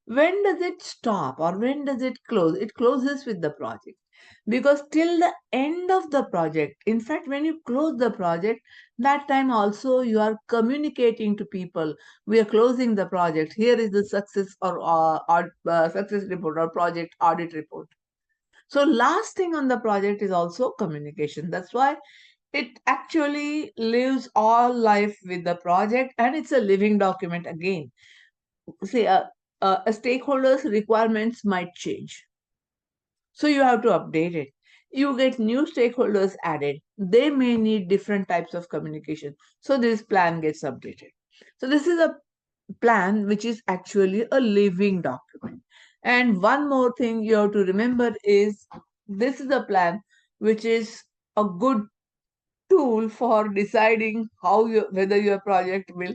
When does it stop or when does it close? It closes with the project. Because till the end of the project, in fact, when you close the project, that time also you are communicating to people. We are closing the project. Here is the success or success report or project audit report. So last thing on the project is also communication. That's why it actually lives all life with the project and it's a living document again. See, a stakeholder's requirements might change. So you have to update it. You get new stakeholders added. They may need different types of communication. So this plan gets updated. So this is a plan which is actually a living document. And one more thing you have to remember is this is a plan which is a good tool for deciding whether your project will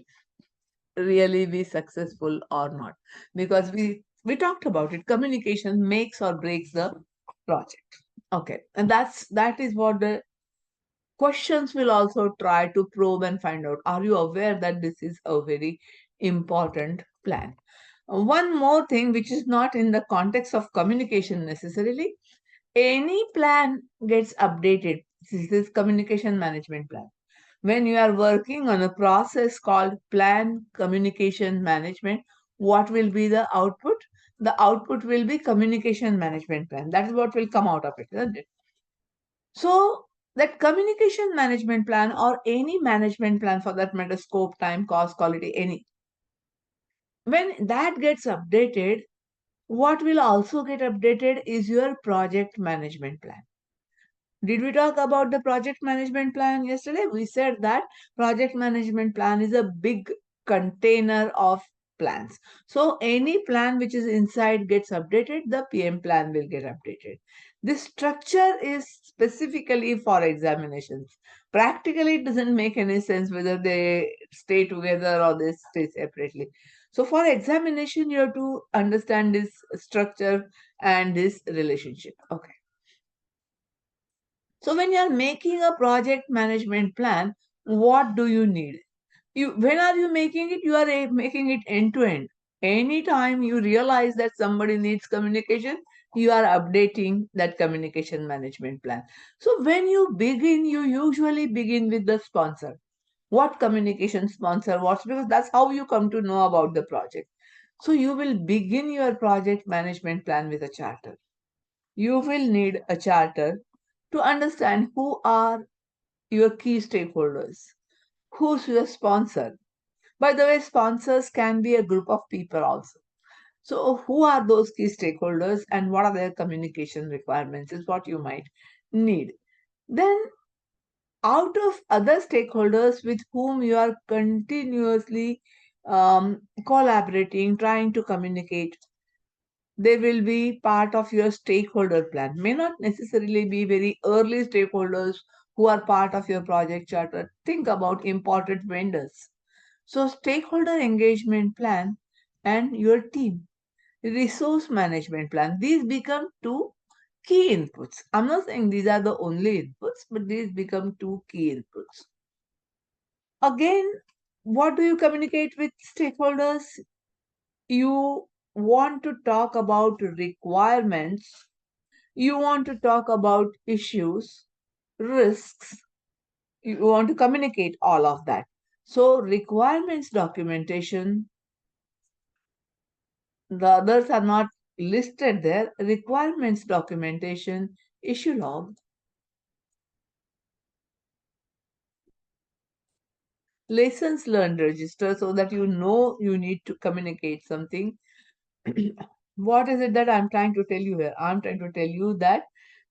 really be successful or not, because we talked about it. Communication makes or breaks the project. Okay, and that is what the questions will also try to probe and find out. Are you aware that this is a very important plan? One more thing which is not in the context of communication necessarily, any plan gets updated. This is communication management plan. When you are working on a process called plan communication management, what will be the output? The output will be communication management plan. That is what will come out of it, isn't it? So that communication management plan, or any management plan for that matter, scope, time, cost, quality, any, when that gets updated, what will also get updated is your project management plan. Did we talk about the project management plan yesterday? We said that project management plan is a big container of plans. So any plan which is inside gets updated, the PM plan will get updated. This structure is specifically for examinations. Practically, it doesn't make any sense whether they stay together or they stay separately. So for examination, you have to understand this structure and this relationship. Okay. So when you are making a project management plan, what do you need? When are you making it? You are making it end to end. Anytime you realize that somebody needs communication, you are updating that communication management plan. So when you begin, you usually begin with the sponsor. What communication sponsor? What's, because that's how you come to know about the project. So you will begin your project management plan with a charter. You will need a charter to understand who are your key stakeholders, who's your sponsor. By the way, sponsors can be a group of people also. So, who are those key stakeholders and what are their communication requirements is what you might need. Then, out of other stakeholders with whom you are continuously collaborating, trying to communicate, they will be part of your stakeholder plan. May not necessarily be very early stakeholders who are part of your project charter. Think about important vendors. So, stakeholder engagement plan and your team. Resource management plan. These become two key inputs. I'm not saying these are the only inputs, but these become two key inputs. Again, what do you communicate with stakeholders? You want to talk about requirements, you want to talk about issues, risks, you want to communicate all of that. So, requirements documentation, the others are not listed there. Requirements documentation, issue log, lessons learned register, so that you know you need to communicate something. What is it that I'm trying to tell you here? I'm trying to tell you that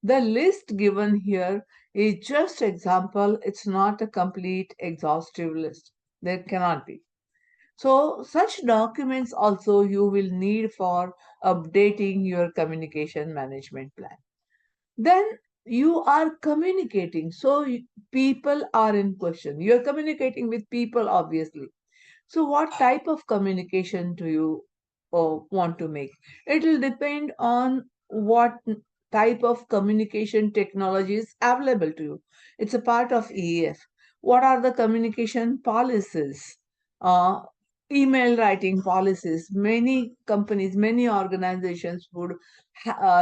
the list given here is just example. It's not a complete exhaustive list. There cannot be. So such documents also you will need for updating your communication management plan. Then you are communicating. So people are in question. You're communicating with people, obviously. So, what type of communication do you want to make? It will depend on what type of communication technology is available to you. It's a part of EEF. What are the communication policies? Uh, Email writing policies. Many companies, many organizations would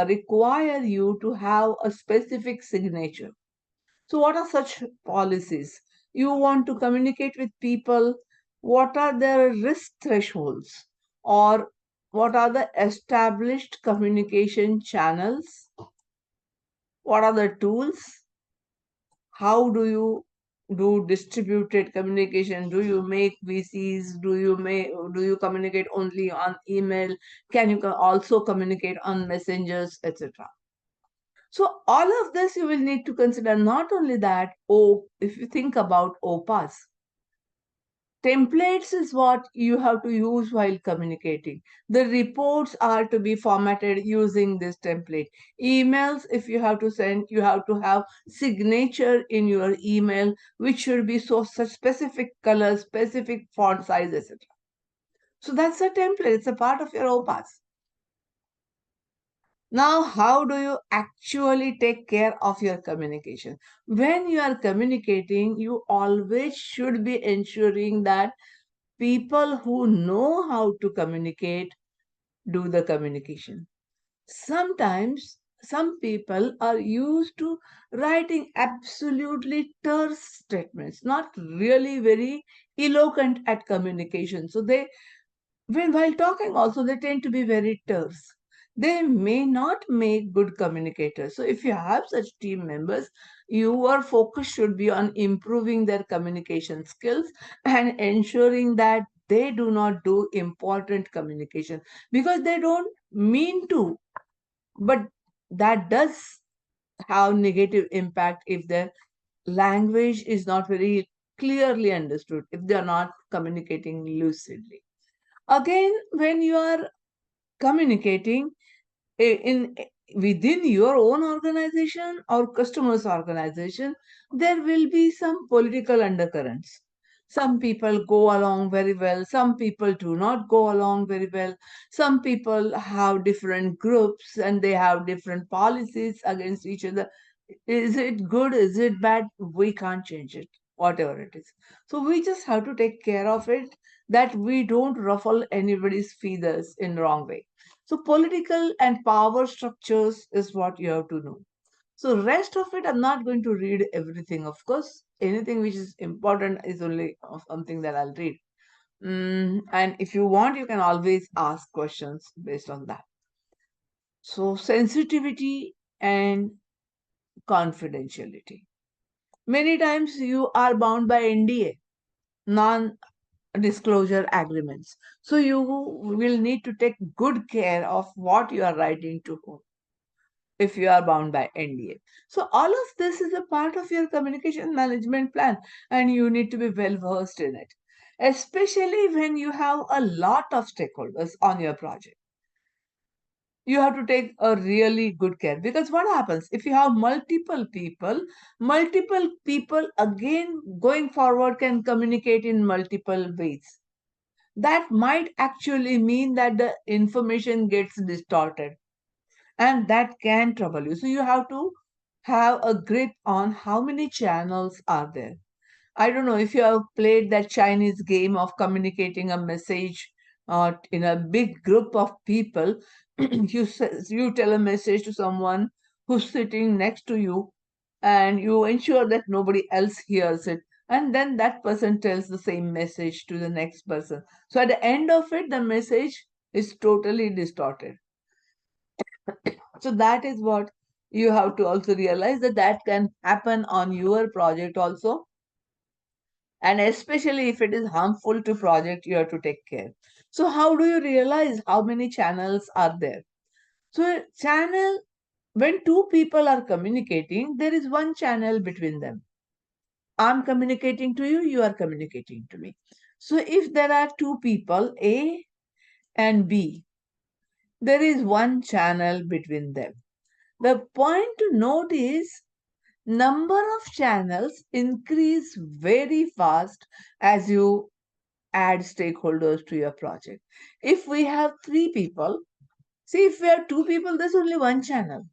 require you to have a specific signature. So, what are such policies? You want to communicate with people. What are their risk thresholds? Or what are the established communication channels? What are the tools? How do you do distributed communication? Do you make VCs? Do you communicate only on email? Can you also communicate on messengers, etc.? So all of this you will need to consider. Not only that, if you think about OPAs, templates is what you have to use while communicating. The reports are to be formatted using this template. Emails, if you have to send, you have to have signature in your email, which should be so such specific colors, specific font size, etc. So that's a template. It's a part of your OPAS. Now, how do you actually take care of your communication? When you are communicating, you always should be ensuring that people who know how to communicate do the communication. Sometimes some people are used to writing absolutely terse statements, not really very eloquent at communication. So they, when while talking also, they tend to be very terse. They may not make good communicators. So if you have such team members, your focus should be on improving their communication skills and ensuring that they do not do important communication because they don't mean to, but that does have negative impact if their language is not very clearly understood, if they are not communicating lucidly. Again, when you are communicating in within your own organization or customers organization, there will be some political undercurrents. Some people go along very well, some people do not go along very well, some people have different groups and they have different policies against each other. Is it good, is it bad? We can't change it, whatever it is. So we just have to take care of it, that we don't ruffle anybody's feathers in wrong way. So political and power structures is what you have to know. So rest of it, I'm not going to read everything. Of course, anything which is important is only something that I'll read. And if you want, you can always ask questions based on that. So sensitivity and confidentiality. Many times you are bound by NDA, non-disclosure agreements. So you will need to take good care of what you are writing to whom if you are bound by NDA. So all of this is a part of your communication management plan and you need to be well versed in it, especially when you have a lot of stakeholders on your project. You have to take a really good care, because what happens if you have multiple people again going forward can communicate in multiple ways. That might actually mean that the information gets distorted and that can trouble you. So you have to have a grip on how many channels are there. I don't know if you have played that Chinese game of communicating a message in a big group of people. You tell a message to someone who's sitting next to you, and you ensure that nobody else hears it. And then that person tells the same message to the next person. So at the end of it, the message is totally distorted. So that is what you have to also realize, that that can happen on your project also, and especially if it is harmful to project, you have to take care. So how do you realize how many channels are there? So channel, when two people are communicating, there is one channel between them. I'm communicating to you, you are communicating to me. So if there are two people, A and B, there is one channel between them. The point to note is number of channels increase very fast as you add stakeholders to your project. If we have three people, see, if we have two people, there's only one channel.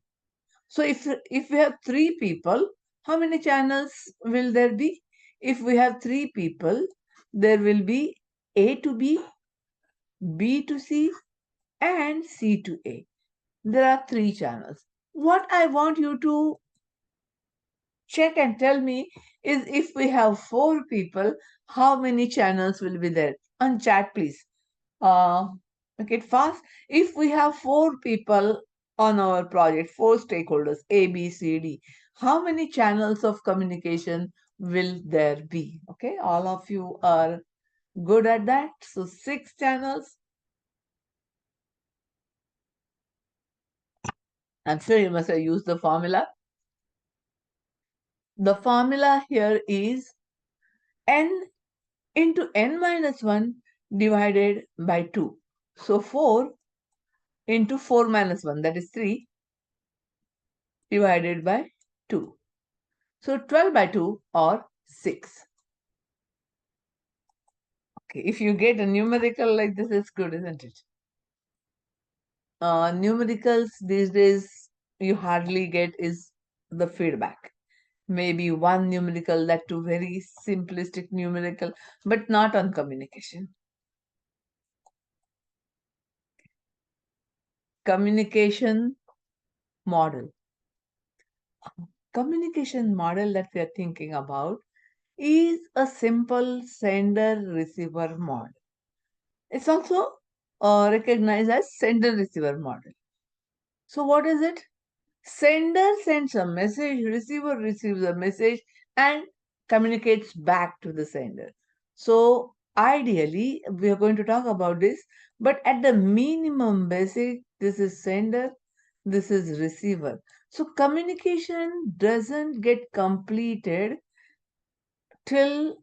So if we have three people, how many channels will there be? If we have three people, there will be A to B, B to C, and C to A. There are three channels. What I want you to check and tell me is, if we have four people, how many channels will be there? On chat, please. Make it fast. If we have four people on our project, four stakeholders, A, B, C, D, how many channels of communication will there be? Okay, all of you are good at that. So 6 channels. I'm sure you must have used the formula. The formula here is N into n minus 1 divided by 2. So 4 into 4 minus 1, that is 3, divided by 2. So 12 by 2 or 6. Okay, if you get a numerical like this, it's good, isn't it? Numericals these days you hardly get is the feedback. Maybe one numerical, that too very simplistic numerical, but not on communication. Communication model. Communication model that we are thinking about is a simple sender-receiver model. It's also recognized as sender-receiver model. So what is it? Sender sends a message, receiver receives a message and communicates back to the sender. So ideally, we are going to talk about this, but at the minimum basic, this is sender, this is receiver. So communication doesn't get completed till,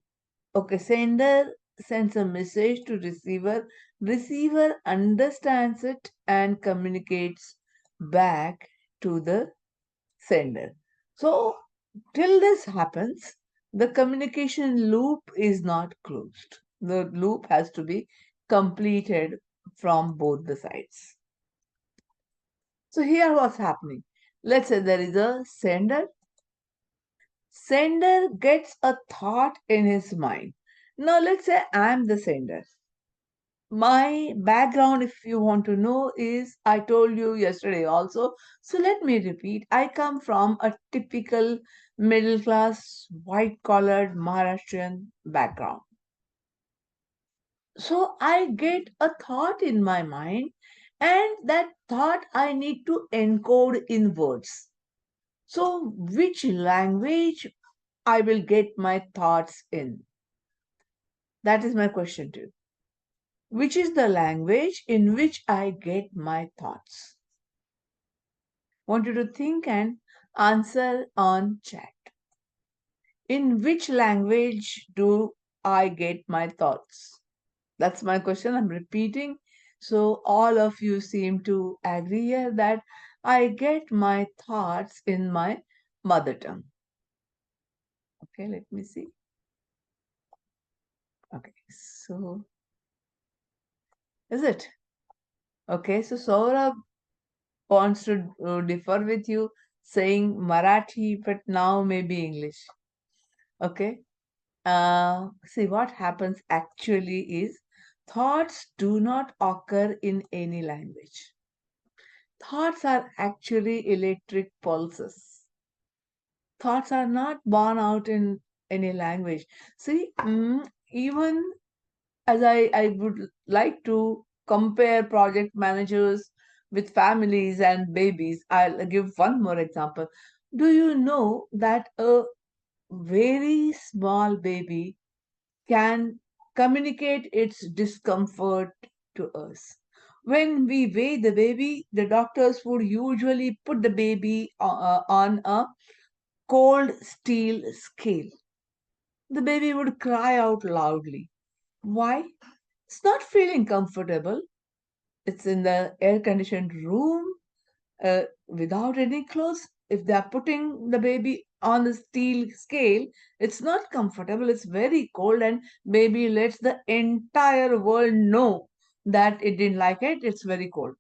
okay, sender sends a message to receiver, receiver understands it and communicates back to the sender. So, till this happens, the communication loop is not closed. The loop has to be completed from both the sides. So, here what's happening. Let's say there is a sender. Sender gets a thought in his mind. Now, let's say I'm the sender. My background, if you want to know, is I told you yesterday also. So let me repeat. I come from a typical middle class, white collared Maharashtrian background. So I get a thought in my mind, and that thought I need to encode in words. So, which language I will get my thoughts in? That is my question to you. Which is the language in which I get my thoughts? Want you to think and answer on chat. In which language do I get my thoughts? That's my question. I'm repeating. So all of you seem to agree here that I get my thoughts in my mother tongue. Okay, let me see. Okay, so is it? Okay, so Saurabh wants to differ with you, saying Marathi, but now maybe English. Okay. See, what happens actually is thoughts do not occur in any language. Thoughts are actually electric pulses. Thoughts are not born out in any language. See, even as I would like to compare project managers with families and babies, I'll give one more example. Do you know that a very small baby can communicate its discomfort to us? When we weigh the baby, the doctors would usually put the baby on a cold steel scale. The baby would cry out loudly. Why? It's not feeling comfortable. It's in the air conditioned room without any clothes. If they are putting the baby on the steel scale, it's not comfortable. It's very cold, and baby lets the entire world know that it didn't like it. It's very cold.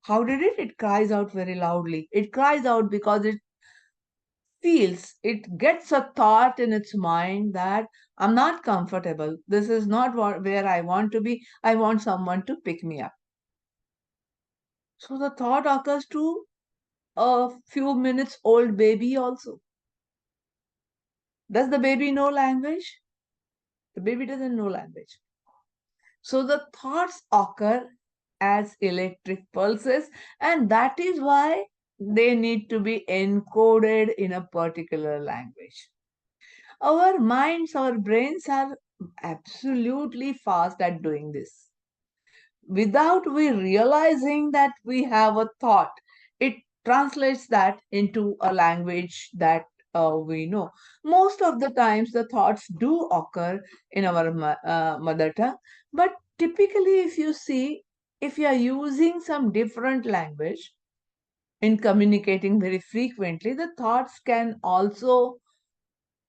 How did it? It cries out very loudly. It cries out because it feels, it gets a thought in its mind that I'm not comfortable. This is not where I want to be. I want someone to pick me up. So the thought occurs to a few minutes old baby also. Does the baby know language? The baby doesn't know language. So the thoughts occur as electric pulses, and that is why they need to be encoded in a particular language. Our minds, our brains are absolutely fast at doing this. Without we realizing that we have a thought, it translates that into a language that we know. Most of the times, the thoughts do occur in our mother tongue, but typically, if you see, if you are using some different language in communicating very frequently, the thoughts can also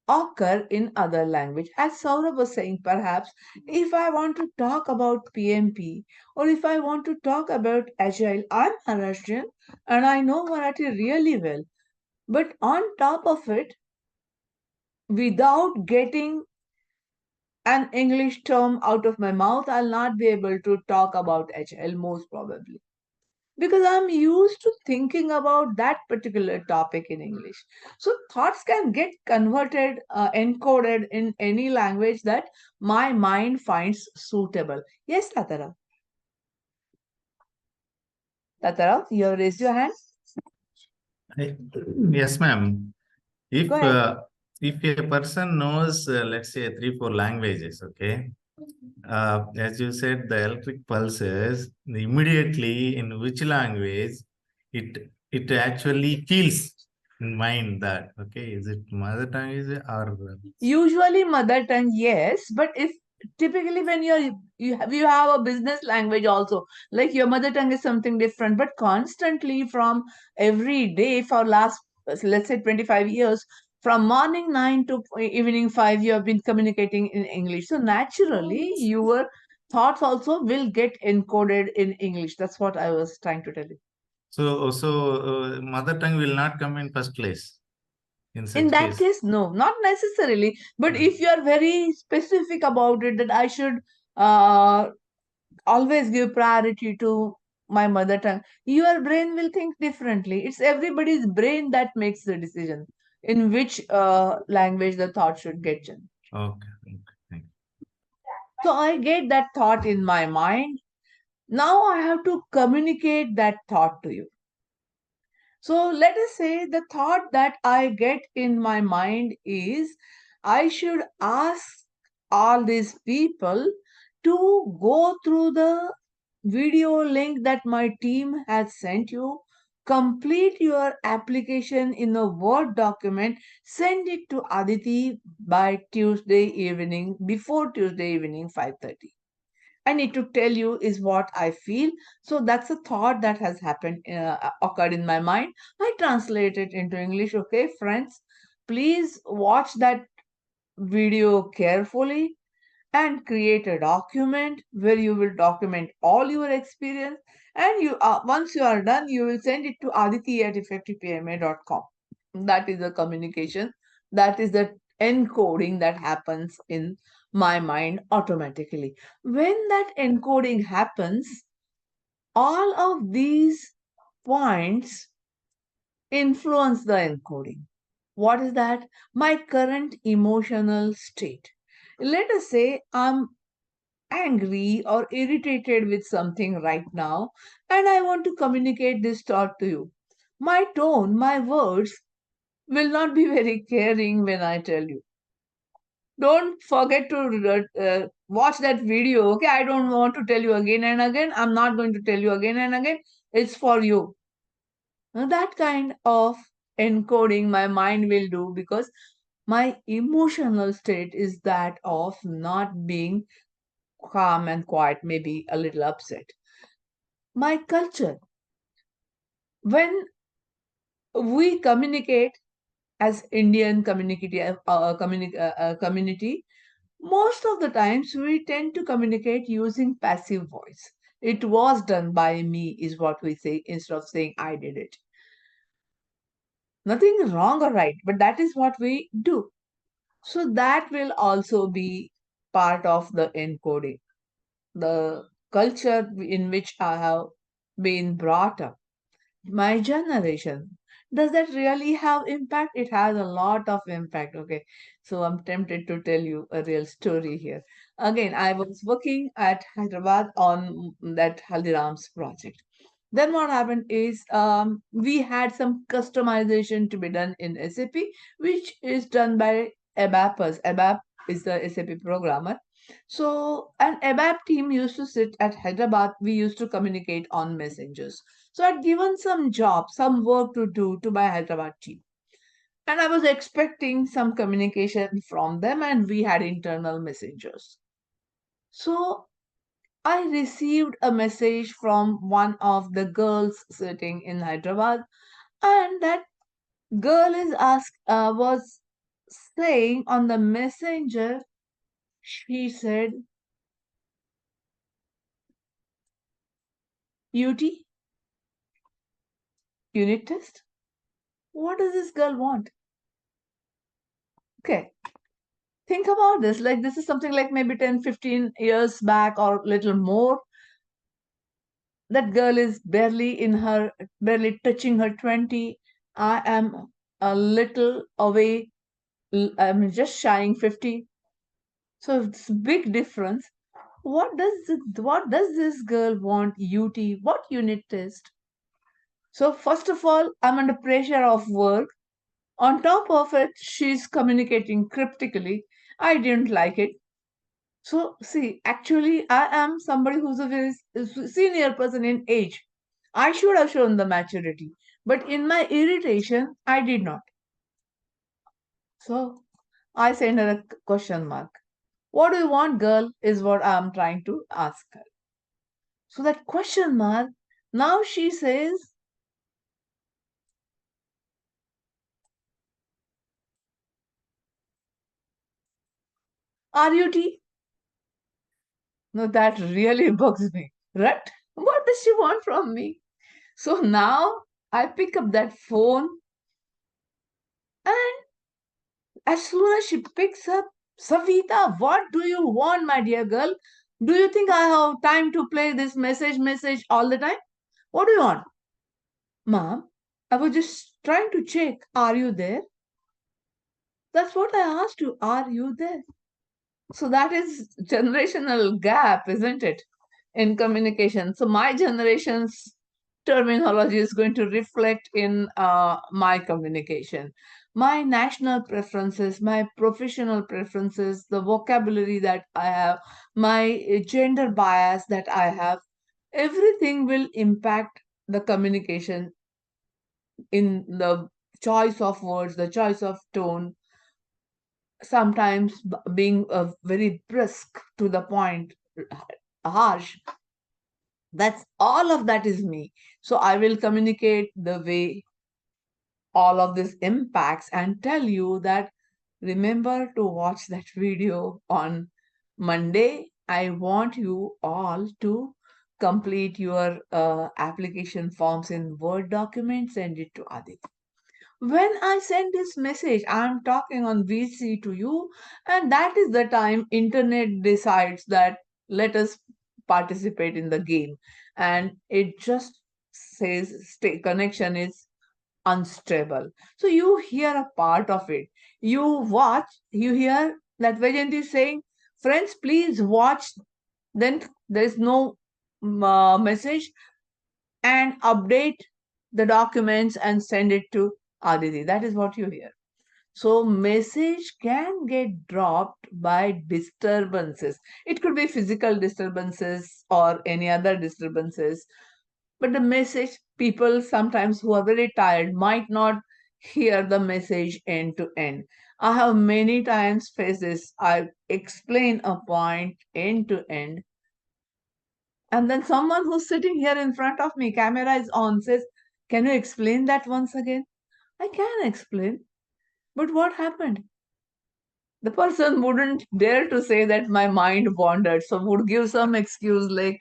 occur in other language. As Saurabh was saying, perhaps if I want to talk about PMP or if I want to talk about Agile, I'm Maharashtrian and I know Marathi really well. But on top of it, without getting an English term out of my mouth, I'll not be able to talk about Agile most probably. Because I'm used to thinking about that particular topic in English. So thoughts can get converted, encoded in any language that my mind finds suitable. Yes, Tatara. Tatara, you have raised your hand. Yes, ma'am. Go ahead. If a person knows, let's say, 3, 4 languages, okay, as you said, the electric pulses immediately in which language it actually feels in mind that okay, is it mother tongue is it or Usually mother tongue, yes, but if typically when you have a business language also, like your mother tongue is something different, but constantly from every day for last, let's say, 25 years, from morning 9 to evening 5, you have been communicating in English. So naturally your thoughts also will get encoded in English. That's what I was trying to tell you. so mother tongue will not come in first place in In such that case. case, no, not necessarily. But if you are very specific about it, that I should uh, always give priority to my mother tongue, your brain will think differently. It's everybody's brain that makes the decision in which language the thought should get done. Okay, okay, thank you. So I get that thought in my mind. Now I have to communicate that thought to you. So let us say the thought that I get in my mind is I should ask all these people to go through the video link that my team has sent you, complete your application in a Word document, send it to Aditi by Tuesday evening, before Tuesday evening 5:30. I need to tell you is what I feel. So that's a thought that has happened, occurred in my mind. I translate it into English. Okay, friends, please watch that video carefully and create a document where you will document all your experience. And once you are done, you will send it to Aditi at effectivepma.com. That is the communication. That is the encoding that happens in my mind automatically. When that encoding happens, all of these points influence the encoding. What is that? My current emotional state. Let us say I'm angry or irritated with something right now, and I want to communicate this thought to you. My tone, my words will not be very caring when I tell you. Don't forget to watch that video. Okay, I don't want to tell you again and again. I'm not going to tell you again and again. It's for you. Now, that kind of encoding my mind will do because my emotional state is that of not being calm and quiet, maybe a little upset. My culture, when we communicate as Indian community, most of the times we tend to communicate using passive voice. It was done by me, is what we say, instead of saying I did it. Nothing wrong or right, but that is what we do. So that will also be part of the encoding, the culture in which I have been brought up. My generation, does that really have impact? It has a lot of impact. Okay, so I'm tempted to tell you a real story here. Again, I was working at Hyderabad on that Haldiram's project. Then what happened is we had some customization to be done in SAP, which is done by ABAPers. ABAP is the SAP programmer. So an ABAP team used to sit at Hyderabad. We used to communicate on messengers. So I'd given some job, some work to do to my Hyderabad team. And I was expecting some communication from them, and we had internal messengers. So I received a message from one of the girls sitting in Hyderabad, and that girl was saying on the messenger, she said, UT, unit test? What does this girl want? Okay, think about this. Like, this is something like maybe 10, 15 years back or little more. That girl is barely touching her 20. I am a little away. I'm just shying 50. So it's a big difference. What does this girl want? UT? What unit test? So first of all, I'm under pressure of work. On top of it, she's communicating cryptically. I didn't like it. So see, actually, I am somebody who's a very senior person in age. I should have shown the maturity, but in my irritation, I did not. So I sent her a question mark. What do you want, girl? Is what I'm trying to ask her. So that question mark, now she says, RUT? No, that really bugs me. Right? What does she want from me? So now I pick up that phone, and as soon as she picks up, Savita, what do you want, my dear girl? Do you think I have time to play this message all the time? What do you want? Mom, I was just trying to check. Are you there? That's what I asked you. Are you there? So that is generational gap, isn't it, in communication? So my generation's terminology is going to reflect in my communication. My national preferences, my professional preferences, the vocabulary that I have, my gender bias that I have, everything will impact the communication in the choice of words, the choice of tone, sometimes being very brisk to the point, harsh. That's all of that is me. So I will communicate the way all of this impacts and tell you that remember to watch that video on Monday. I want you all to complete your application forms in Word document, send it to Adit. When I send this message, I'm talking on VC to you, and that is the time internet decides that let us participate in the game, and it just says stay connection is unstable. So you hear a part of it. You watch, you hear that Vajanti is saying, friends, please watch. Then there is no message, and update the documents and send it to Aditi. That is what you hear. So message can get dropped by disturbances. It could be physical disturbances or any other disturbances. But the message, people sometimes who are very tired might not hear the message end to end. I have many times faced this. I explain a point end to end, and then someone who's sitting here in front of me, camera is on, says, can you explain that once again? I can explain, but what happened? The person wouldn't dare to say that my mind wandered, so would give some excuse like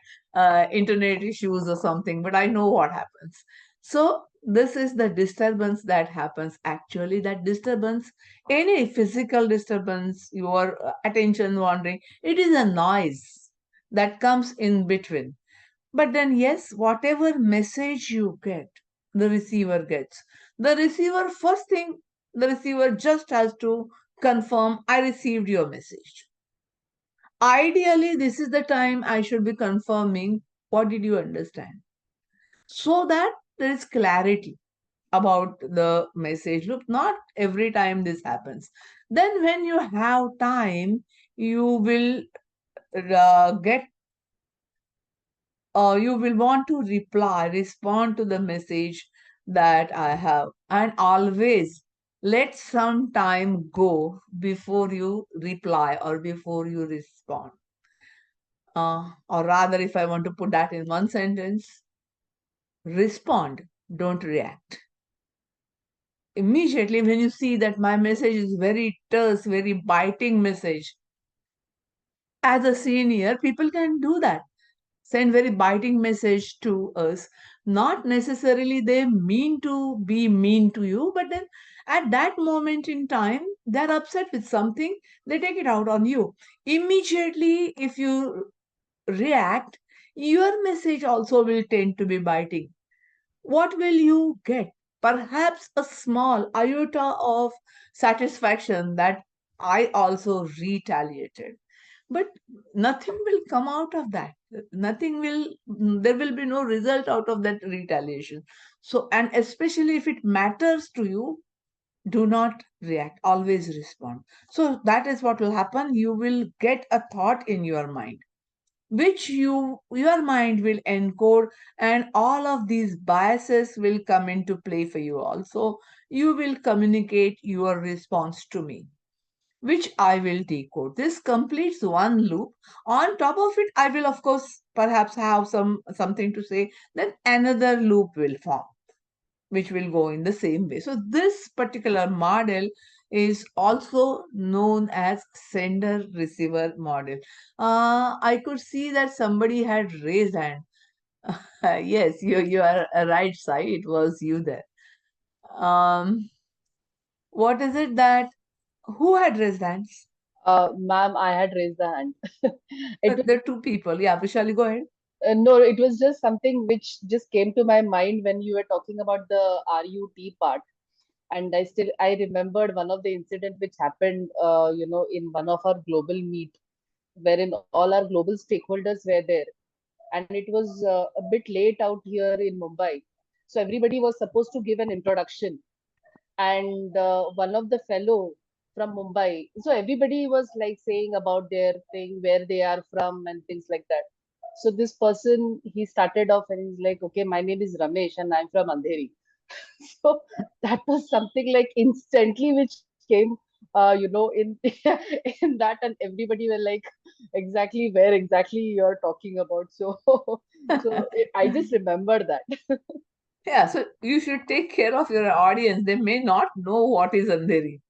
internet issues or something, but I know what happens. So this is the disturbance that happens. Actually, that disturbance, any physical disturbance, your attention wandering, it is a noise that comes in between. But then, yes, whatever message you get, the receiver gets. The receiver, first thing, the receiver just has to confirm, I received your message. Ideally, this is the time I should be confirming, what did you understand? So that there is clarity about the message. Look, not every time this happens. Then, when you have time, you will you will want to respond to the message that I have. And always Let some time go before you reply or before you respond. Or rather, if I want to put that in one sentence, respond, don't react. Immediately, when you see that my message is very terse, very biting message, as a senior, people can do that. Send very biting message to us. Not necessarily they mean to be mean to you, but then at that moment in time, they're upset with something, they take it out on you. Immediately, if you react, your message also will tend to be biting. What will you get? Perhaps a small iota of satisfaction that I also retaliated. But nothing will come out of that. Nothing will, there will be no result out of that retaliation. So, and especially if it matters to you, do not react, always respond. So, that is what will happen. You will get a thought in your mind which your mind will encode, and all of these biases will come into play for you also. You will communicate your response to me, which I will decode. This completes one loop. On top of it, I will of course perhaps have something to say, then another loop will form, which will go in the same way. So this particular model is also known as sender receiver model. I could see that somebody had raised hand. Yes, you are right, Sai. It was you there. What is it that who had raised hands? Ma'am, I had raised the hand. It was There are two people. Yeah, Vishali, go ahead. no, it was just something which just came to my mind when you were talking about the RUT part. And I remembered one of the incident which happened, in one of our global meet, wherein all our global stakeholders were there, and it was a bit late out here in Mumbai. So everybody was supposed to give an introduction, and one of the fellow from Mumbai. So everybody was like saying about their thing, where they are from, and things like that. So this person, he started off and he's like, "Okay, my name is Ramesh, and I'm from Andheri." So that was something like instantly which came, in in that, and everybody were like, exactly where exactly you're talking about. So, I just remember that. Yeah, so you should take care of your audience. They may not know what is Andheri.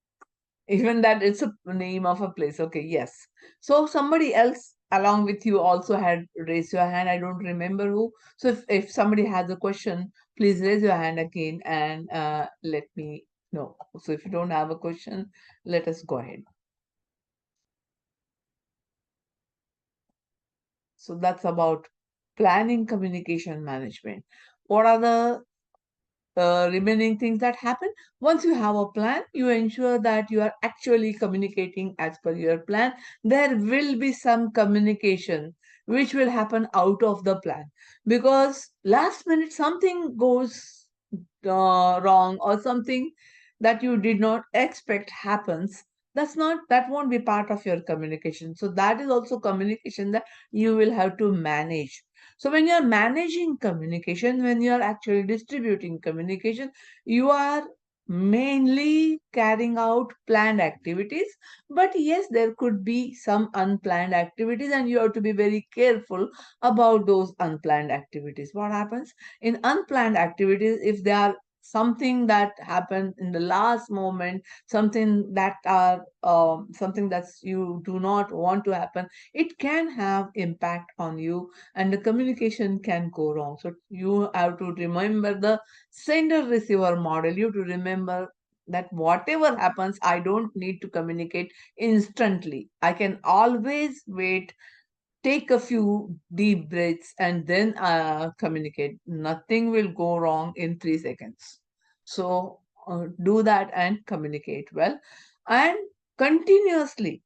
Even that it's a name of a place. Okay, yes. So somebody else along with you also had raised your hand. I don't remember who. So if somebody has a question, please raise your hand again and let me know. So if you don't have a question, let us go ahead. So that's about planning communication management. What are the remaining things that happen? Once you have a plan, you ensure that you are actually communicating as per your plan. There will be some communication which will happen out of the plan, because last minute something goes wrong, or something that you did not expect happens. That won't be part of your communication. So that is also communication that you will have to manage. So when you are managing communication, when you are actually distributing communication, you are mainly carrying out planned activities. But yes, there could be some unplanned activities, and you have to be very careful about those unplanned activities. What happens in unplanned activities, if they are something that happened in the last moment, something that you do not want to happen, it can have impact on you, and the communication can go wrong. So you have to remember the sender receiver model. You have to remember that whatever happens, I don't need to communicate instantly. I can always wait, take a few deep breaths, and then communicate. Nothing will go wrong in 3 seconds. So do that and communicate well, and continuously,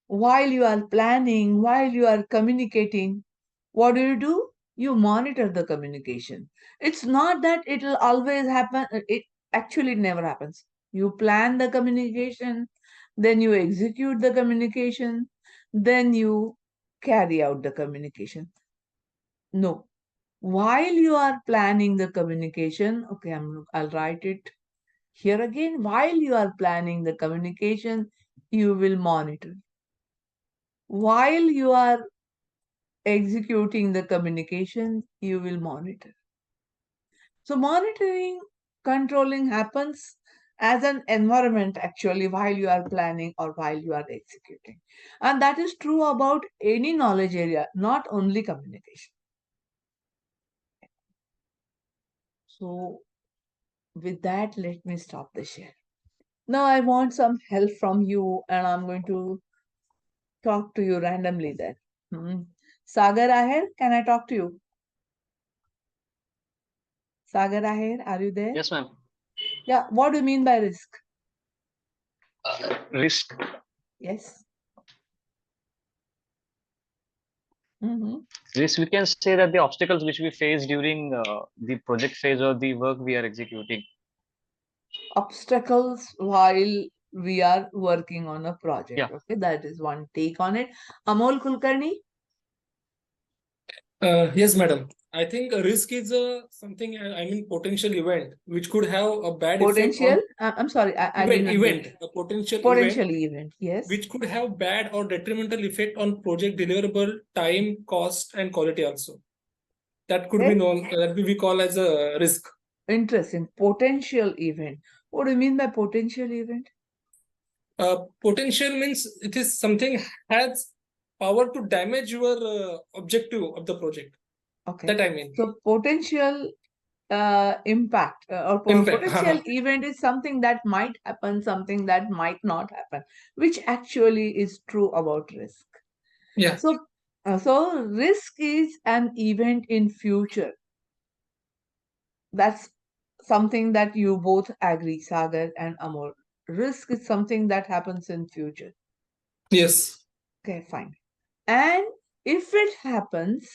while you are planning, while you are communicating, what do? You monitor the communication. It's not that it will always happen. It actually never happens. You plan the communication, then you execute the communication, then you carry out the communication. No. While you are planning the communication, okay, I'll write it. Here again, while you are planning the communication, you will monitor. While you are executing the communication, you will monitor. So monitoring, controlling happens as an environment actually while you are planning or while you are executing. And that is true about any knowledge area, not only communication. So with that, let me stop the share. Now I want some help from you and I'm going to talk to you randomly then. Sagar Aher, can I talk to you? Sagar Aher, are you there? Yes, ma'am. Yeah, what do you mean by risk? Risk. Yes. Mm-hmm. Risk, we can say that the obstacles which we face during the project phase or the work we are executing. Obstacles while we are working on a project. Yeah. Okay, that is one take on it. Amol Kulkarni? Yes, madam. I think a risk is something, I mean, potential event which could have a bad effect Potential? on I'm sorry, I did not event, get. a potential Potential event event, yes. which could have bad or detrimental effect on project deliverable, time, cost, and quality also. That could be Okay. known, that we call as a risk. Interesting. Potential event. What do you mean by potential event? Potential means it is something has power to damage your objective of the project. Okay. That I mean. So potential impact or Impact. potential event is something that might happen, something that might not happen, which actually is true about risk. Yeah. So risk is an event in future. That's something that you both agree, Sagar and Amol. Risk is something that happens in future. Yes. Okay, fine. And if it happens,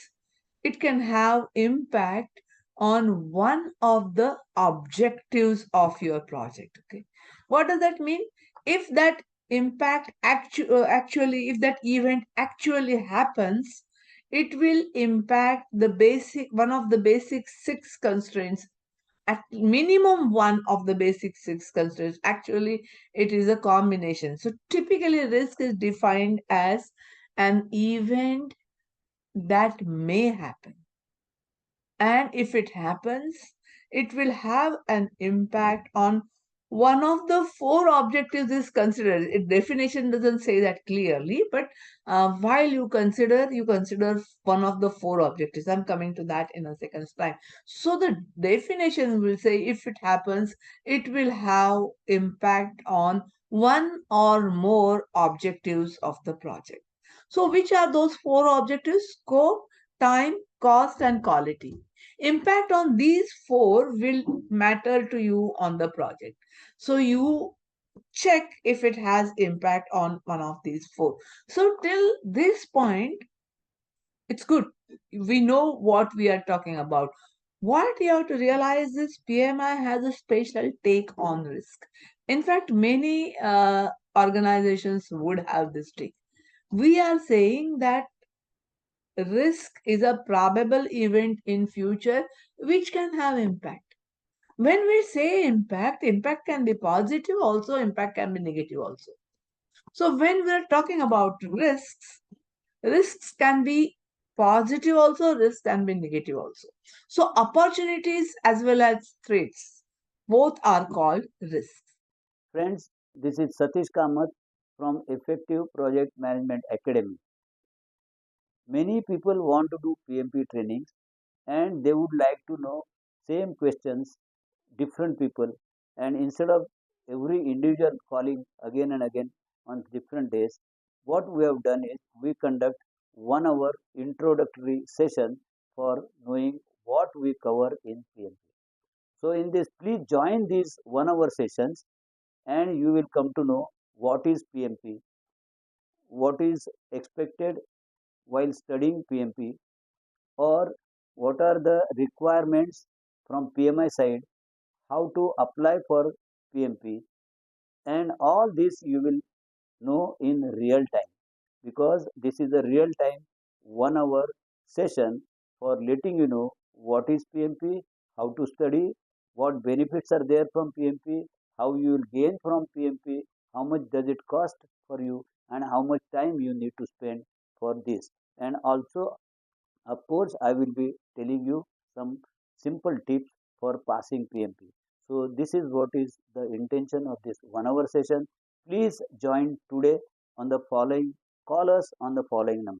it can have impact on one of the objectives of your project. Okay, what does that mean? If that impact actually, if that event actually happens, it will impact the basic one of the basic six constraints, at minimum one of the basic six constraints. Actually, it is a combination. So typically risk is defined as an event that may happen. And if it happens, it will have an impact on one of the four objectives is considered. It definition doesn't say that clearly, but while you consider one of the four objectives. I'm coming to that in a second's time. So the definition will say if it happens, it will have impact on one or more objectives of the project. So which are those four objectives? Scope, time, cost, and quality. Impact on these four will matter to you on the project. So you check if it has impact on one of these four. So till this point, it's good. We know what we are talking about. What you have to realize is PMI has a special take on risk. In fact, many organizations would have this take. We are saying that risk is a probable event in future which can have impact. When we say impact can be positive also, impact can be negative also. So when we're talking about risks can be positive also, risks can be negative also. So opportunities as well as threats, both are called risks. Friends, this is Satish Kamath from Effective Project Management Academy. Many people want to do PMP trainings and they would like to know same questions, different people, and instead of every individual calling again and again on different days, what we have done is we conduct 1 hour introductory session for knowing what we cover in PMP. So in this, please join these 1 hour sessions and you will come to know what is PMP, what is expected while studying PMP, or what are the requirements from PMI side, how to apply for PMP, and all this you will know in real time because this is a real time 1 hour session for letting you know what is PMP, how to study, what benefits are there from PMP, how you will gain from PMP, how much does it cost for you, and how much time you need to spend for this. And also, of course, I will be telling you some simple tips for passing PMP. So this is what is the intention of this 1 hour session. Please join today on the following, call us on the following number.